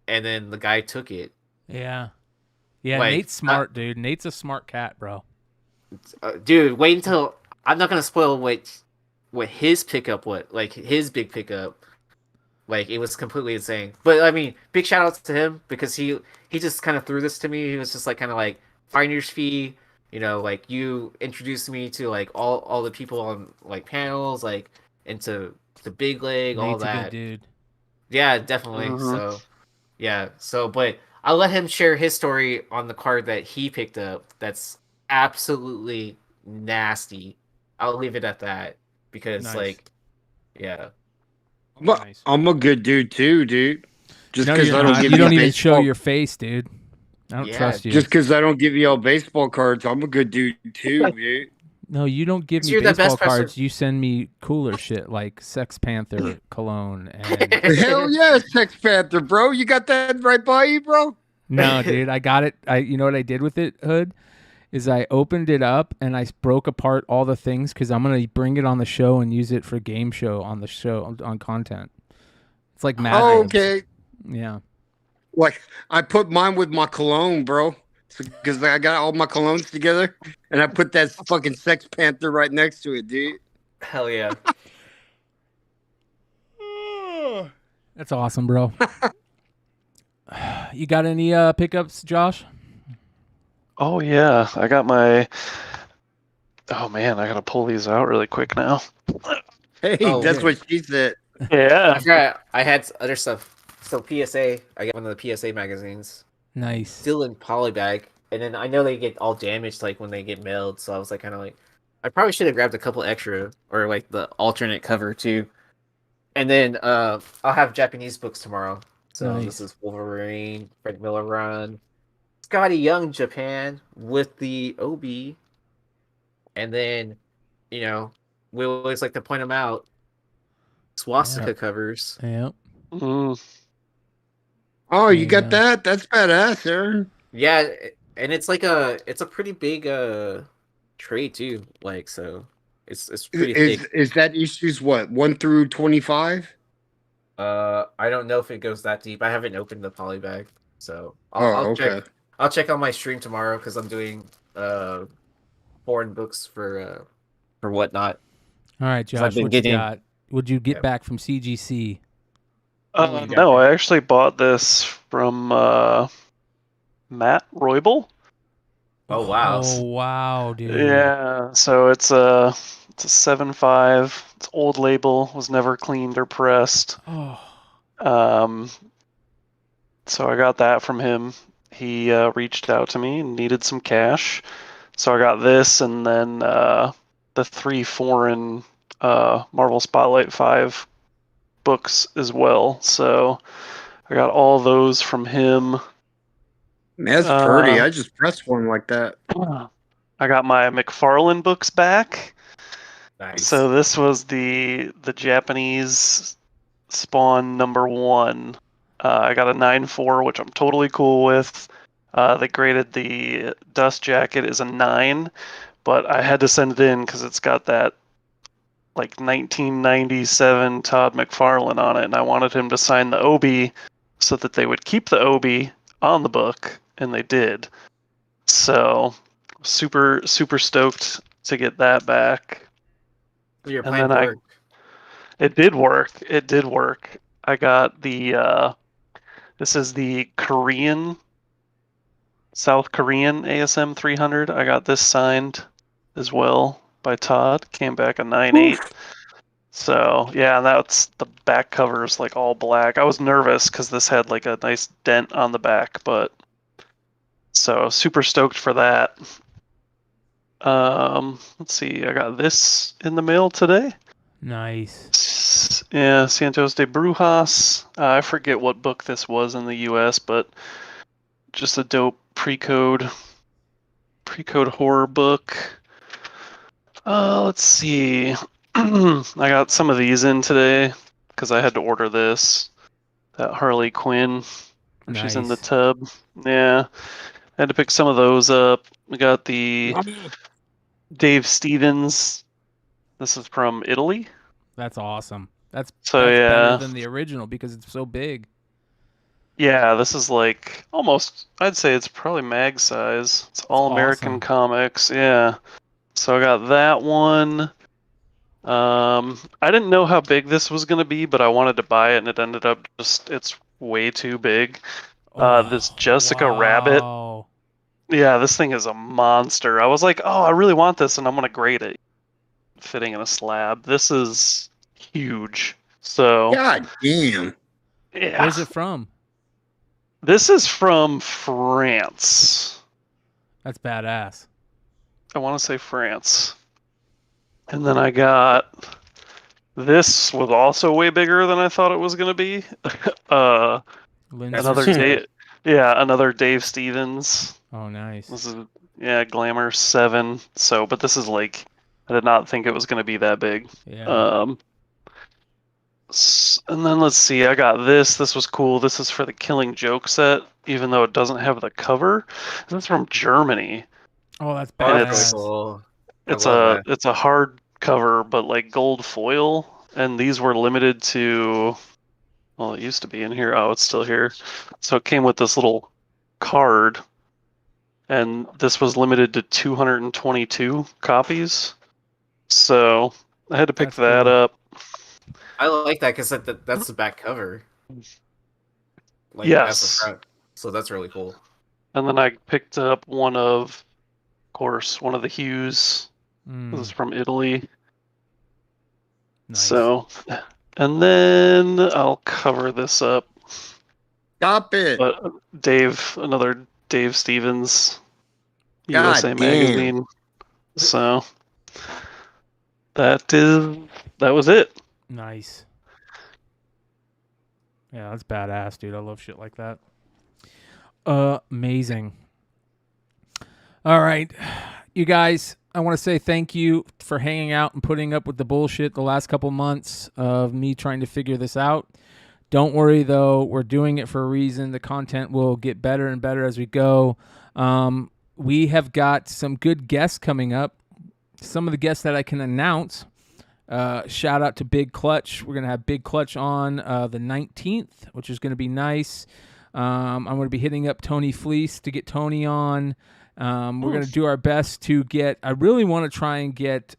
And then the guy took it. Yeah. Yeah, Like, Nate's smart, dude. Nate's a smart cat, bro. Dude, wait until I'm not gonna spoil what his pickup, what like his big pickup. Like, it was completely insane. But I mean, big shout outs to him because he just kind of threw this to me. He was just like kind of like finder's fee, you know, like you introduced me to like all the people on like panels, like into the big leg, all Nate's that. a good dude. Yeah, definitely. So yeah, but I'll let him share his story on the card that he picked up. That's absolutely nasty. I'll leave it at that because Nice. like, yeah. Nice. I'm a good dude too, dude. Just No, because you're I don't not. give You don't you even show baseball- your face, dude. I don't Yeah, trust you. Just because I don't give you all baseball cards, I'm a good dude too, dude. No, you don't give me You're the baseball best person. cards. You send me cooler shit like Sex Panther cologne and. Hell yeah, Sex Panther, bro. You got that right by you, bro? No, dude, I got it. You know what I did with it, Hood? Is I opened it up and I broke apart all the things because I'm gonna bring it on the show and use it for game show on the show on content. It's like Mad Oh, Libs. okay. Yeah. Like I put mine with my cologne, bro, because I got all my colognes together, and I put that fucking Sex Panther right next to it, dude. Hell yeah. That's awesome, bro. You got any pickups, Josh? Oh yeah, I got my. Oh man, I gotta pull these out really quick now. Hey, Oh, that's man. what she said. Yeah. I forgot I had other stuff. So PSA, I got one of the PSA magazines. Nice. Still in polybag. And then I know they get all damaged like when they get mailed, so I was like kind of like I probably should have grabbed a couple extra or like the alternate cover too. And then I'll have Japanese books tomorrow. So Nice. this is Wolverine, Frank Miller run, Scotty Young Japan with the OB. And then, you know, we always like to point them out. Swastika Yeah. covers. Yep. Mm. Oh, you Yeah. got that? That's badass, Aaron. Yeah, and it's like a pretty big trade too. Like so, it's pretty thick. Is that issues what 1 through 25? I don't know if it goes that deep. I haven't opened the polybag, so I'll Okay. check. I'll check on my stream tomorrow because I'm doing foreign books for whatnot. All right, So I've Josh. been What getting- you got? Would you get Yep. back from CGC? Oh, you got No, it. I actually bought this from Matt Roybal. Oh wow! Oh wow, dude. Yeah, so it's a 7.5. It's old label, was never cleaned or pressed. Oh. So I got that from him. He reached out to me and needed some cash, so I got this and then the 3 foreign Marvel Spotlight 5 books as well. So I got all those from him. Man, that's pretty. I just pressed one like that. I got my McFarlane books back. Nice. So this was the Japanese Spawn #1. I got a 9.4, which I'm totally cool with. They graded the Dust Jacket as a 9, but I had to send it in because it's got that like 1997 Todd McFarlane on it, and I wanted him to sign the OB so that they would keep the OB on the book, and they did. So super stoked to get that back. Your And plan then worked. It did work. It did work. I got the this is the South Korean ASM 300. I got this signed as well by Todd. Came back a 9.8. So yeah, that's the back cover is like all black. I was nervous because this had like a nice dent on the back, but so super stoked for that. Let's see. I got this in the mail today. Nice. Yeah, Santos de Brujas. I forget what book this was in the U.S., but just a dope pre-code horror book. Let's see. I got some of these in today because I had to order this. That Harley Quinn. She's in the Nice. tub. Yeah. I had to pick some of those up. We got the Dave Stevens. This is from Italy. That's awesome. That's So, yeah. better than the original because it's so big. Yeah, this is like almost, I'd say it's probably mag size. It's all American awesome. comics. Yeah. So I got that one. I didn't know how big this was going to be, but I wanted to buy it and it ended up it's way too big. This Jessica Rabbit. Wow. Yeah, this thing is a monster. I was like, oh, I really want this and I'm going to grade it. Fitting in a slab. This is huge. So. God damn. Yeah. Where's it from? This is from France. That's badass. I want to say France. And then I got this was also way bigger than I thought it was going to be. Lindsay. Another Dave Stevens. Oh, nice. This is Glamour 7. So, but this is like I did not think it was going to be that big. Yeah. And then let's see, I got this. This was cool. This is for the Killing Joke set, even though it doesn't have the cover. This is from Germany. Oh, that's Oh, that's really badass. cool. I It's love that. it's a hard cover, but like gold foil, and these were limited to. Well, it used to be in here. Oh, it's still here. So it came with this little card, and this was limited to 222 copies. So I had to pick That's that cool. up. I like that because that's the back cover. Like, that's the Yes. front. So that's really cool. And then I picked up one of course, one of the Hughes. This is from Italy. Nice. So, and then I'll cover this up. Stop it. But another Dave Stevens, God USA damn. Magazine. So that was it. Nice. Yeah, that's badass, dude. I love shit like that. Amazing. All right, you guys, I want to say thank you for hanging out and putting up with the bullshit the last couple months of me trying to figure this out. Don't worry, though. We're doing it for a reason. The content will get better and better as we go. We have got some good guests coming up. Some of the guests that I can announce. Shout out to Big Clutch. We're going to have Big Clutch on the 19th, which is going to be nice. I'm going to be hitting up Tony Fleece to get Tony on. We're going to do our best to get... I really want to try and get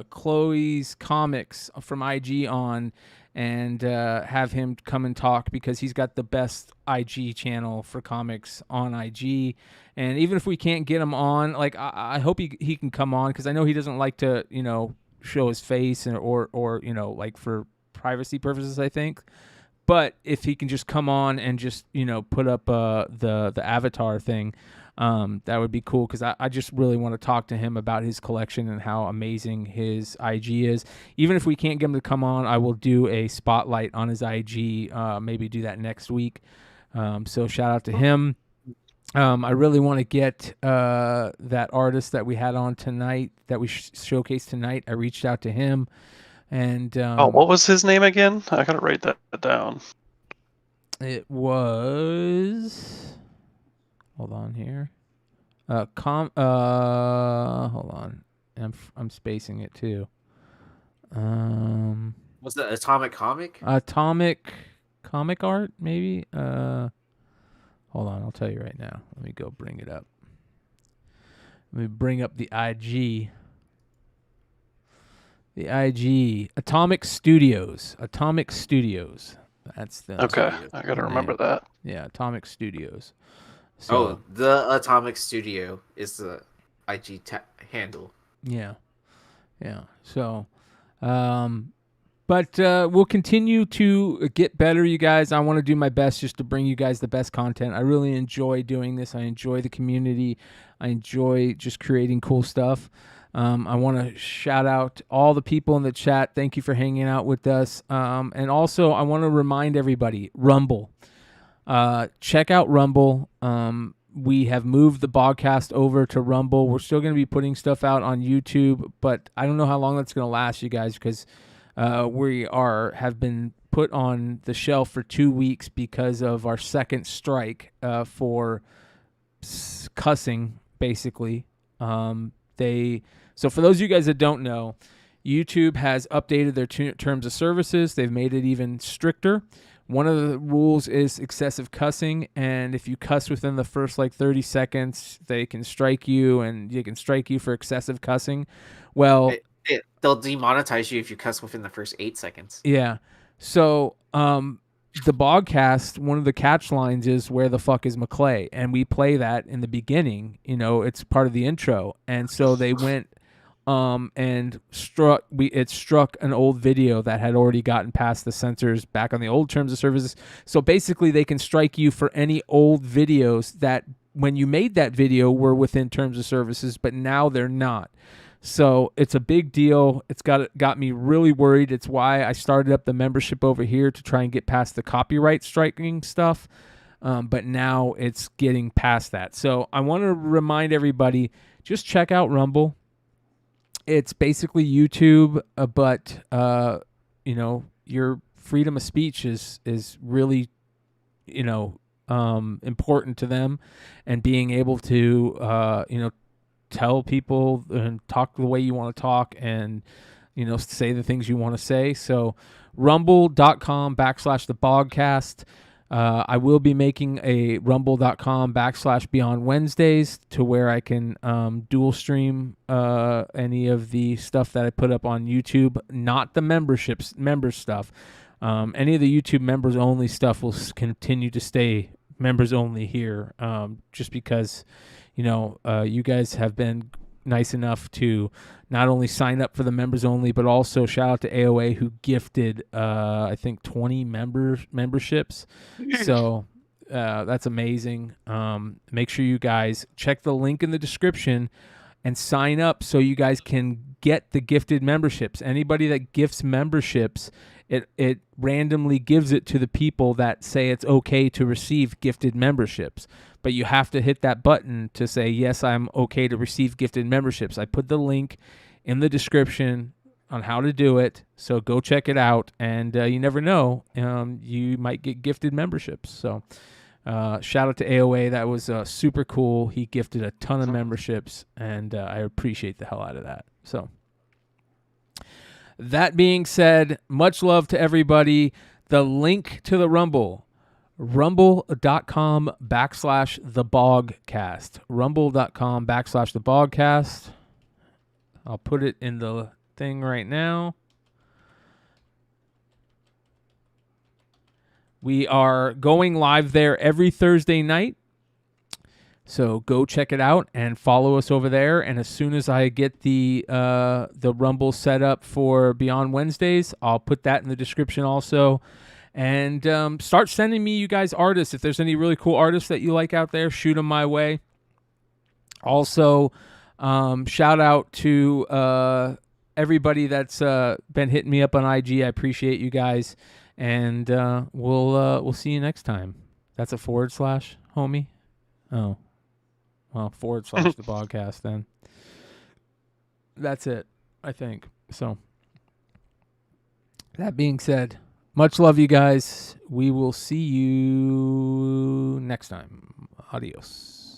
Chloe's Comics from IG on and have him come and talk because he's got the best IG channel for comics on IG. And even if we can't get him on, like I hope he can come on because I know he doesn't like to, show his face or like for privacy purposes, I think. But if he can just come on and just, put up the avatar thing, that would be cool because I just really want to talk to him about his collection and how amazing his IG is. Even if we can't get him to come on, I will do a spotlight on his IG, maybe do that next week. So shout out to him. I really want to get that artist that we had on tonight, that we showcased tonight. I reached out to him. And what was his name again? I gotta write that down. It was... Hold on here. Hold on. I'm spacing it too. Was it Atomic Comic? Atomic Comic Art, maybe? Hold on, I'll tell you right now. Let me go bring it up. Let me bring up the IG. The IG. Atomic Studios. Atomic Studios. That's the... Okay, I gotta remember that. Yeah, Atomic Studios. So, the Atomic Studio is the IG handle. Yeah. So, but we'll continue to get better, you guys. I want to do my best just to bring you guys the best content. I really enjoy doing this. I enjoy the community. I enjoy just creating cool stuff. I want to shout out all the people in the chat. Thank you for hanging out with us. And also, I want to remind everybody, Rumble. Check out Rumble. We have moved the podcast over to Rumble. We're still going to be putting stuff out on YouTube, but I don't know how long that's going to last, you guys, because we have been put on the shelf for 2 weeks because of our second strike for cussing, basically. So for those of you guys that don't know, YouTube has updated their terms of services. They've made it even stricter. One of the rules is excessive cussing, and if you cuss within the first 30 seconds, they can strike you, and they can strike you for excessive cussing. Well, they'll demonetize you if you cuss within the first 8 seconds. Yeah. So the Bogcast, one of the catch lines is "Where the fuck is McClay?" And we play that in the beginning. It's part of the intro, and so they went and struck an old video that had already gotten past the censors back on the old terms of services. So basically they can strike you for any old videos that when you made that video were within terms of services, but now they're not. So it's a big deal. It's got me really worried. It's why I started up the membership over here to try and get past the copyright striking stuff. But now it's getting past that. So I want to remind everybody, just check out Rumble. It's basically YouTube, but you know, your freedom of speech is really, you know, important to them, and being able to you know, tell people and talk the way you want to talk, and you know, say the things you want to say. So rumble.com/thebogcast. I will be making a rumble.com/Beyond Wednesdays, to where I can dual stream any of the stuff that I put up on YouTube, not the member stuff. Any of the YouTube members only stuff will continue to stay members only here, just because, you know, you guys have been nice enough to not only sign up for the members only, but also shout out to AOA, who gifted I think 20 memberships. So that's amazing. Make sure you guys check the link in the description and sign up so you guys can get the gifted memberships. Anybody that gifts memberships, it randomly gives it to the people that say it's okay to receive gifted memberships. But you have to hit that button to say, yes, I'm okay to receive gifted memberships. I put the link in the description on how to do it, so go check it out. And you never know, you might get gifted memberships. So shout out to AOA. That was super cool. He gifted a ton of memberships, and I appreciate the hell out of that. So that being said, much love to everybody. The link to the Rumble, rumble.com/thebogcast. rumble.com/thebogcast. I'll put it in the thing right now. We are going live there every Thursday night, so go check it out and follow us over there. And as soon as I get the Rumble set up for Beyond Wednesdays, I'll put that in the description also. And start sending me, you guys, artists. If there's any really cool artists that you like out there, shoot them my way. Also, shout out to everybody that's been hitting me up on IG. I appreciate you guys. And we'll see you next time. That's a / homie. Oh, well, / the podcast then. That's it, I think. So that being said, much love, you guys. We will see you next time. Adios.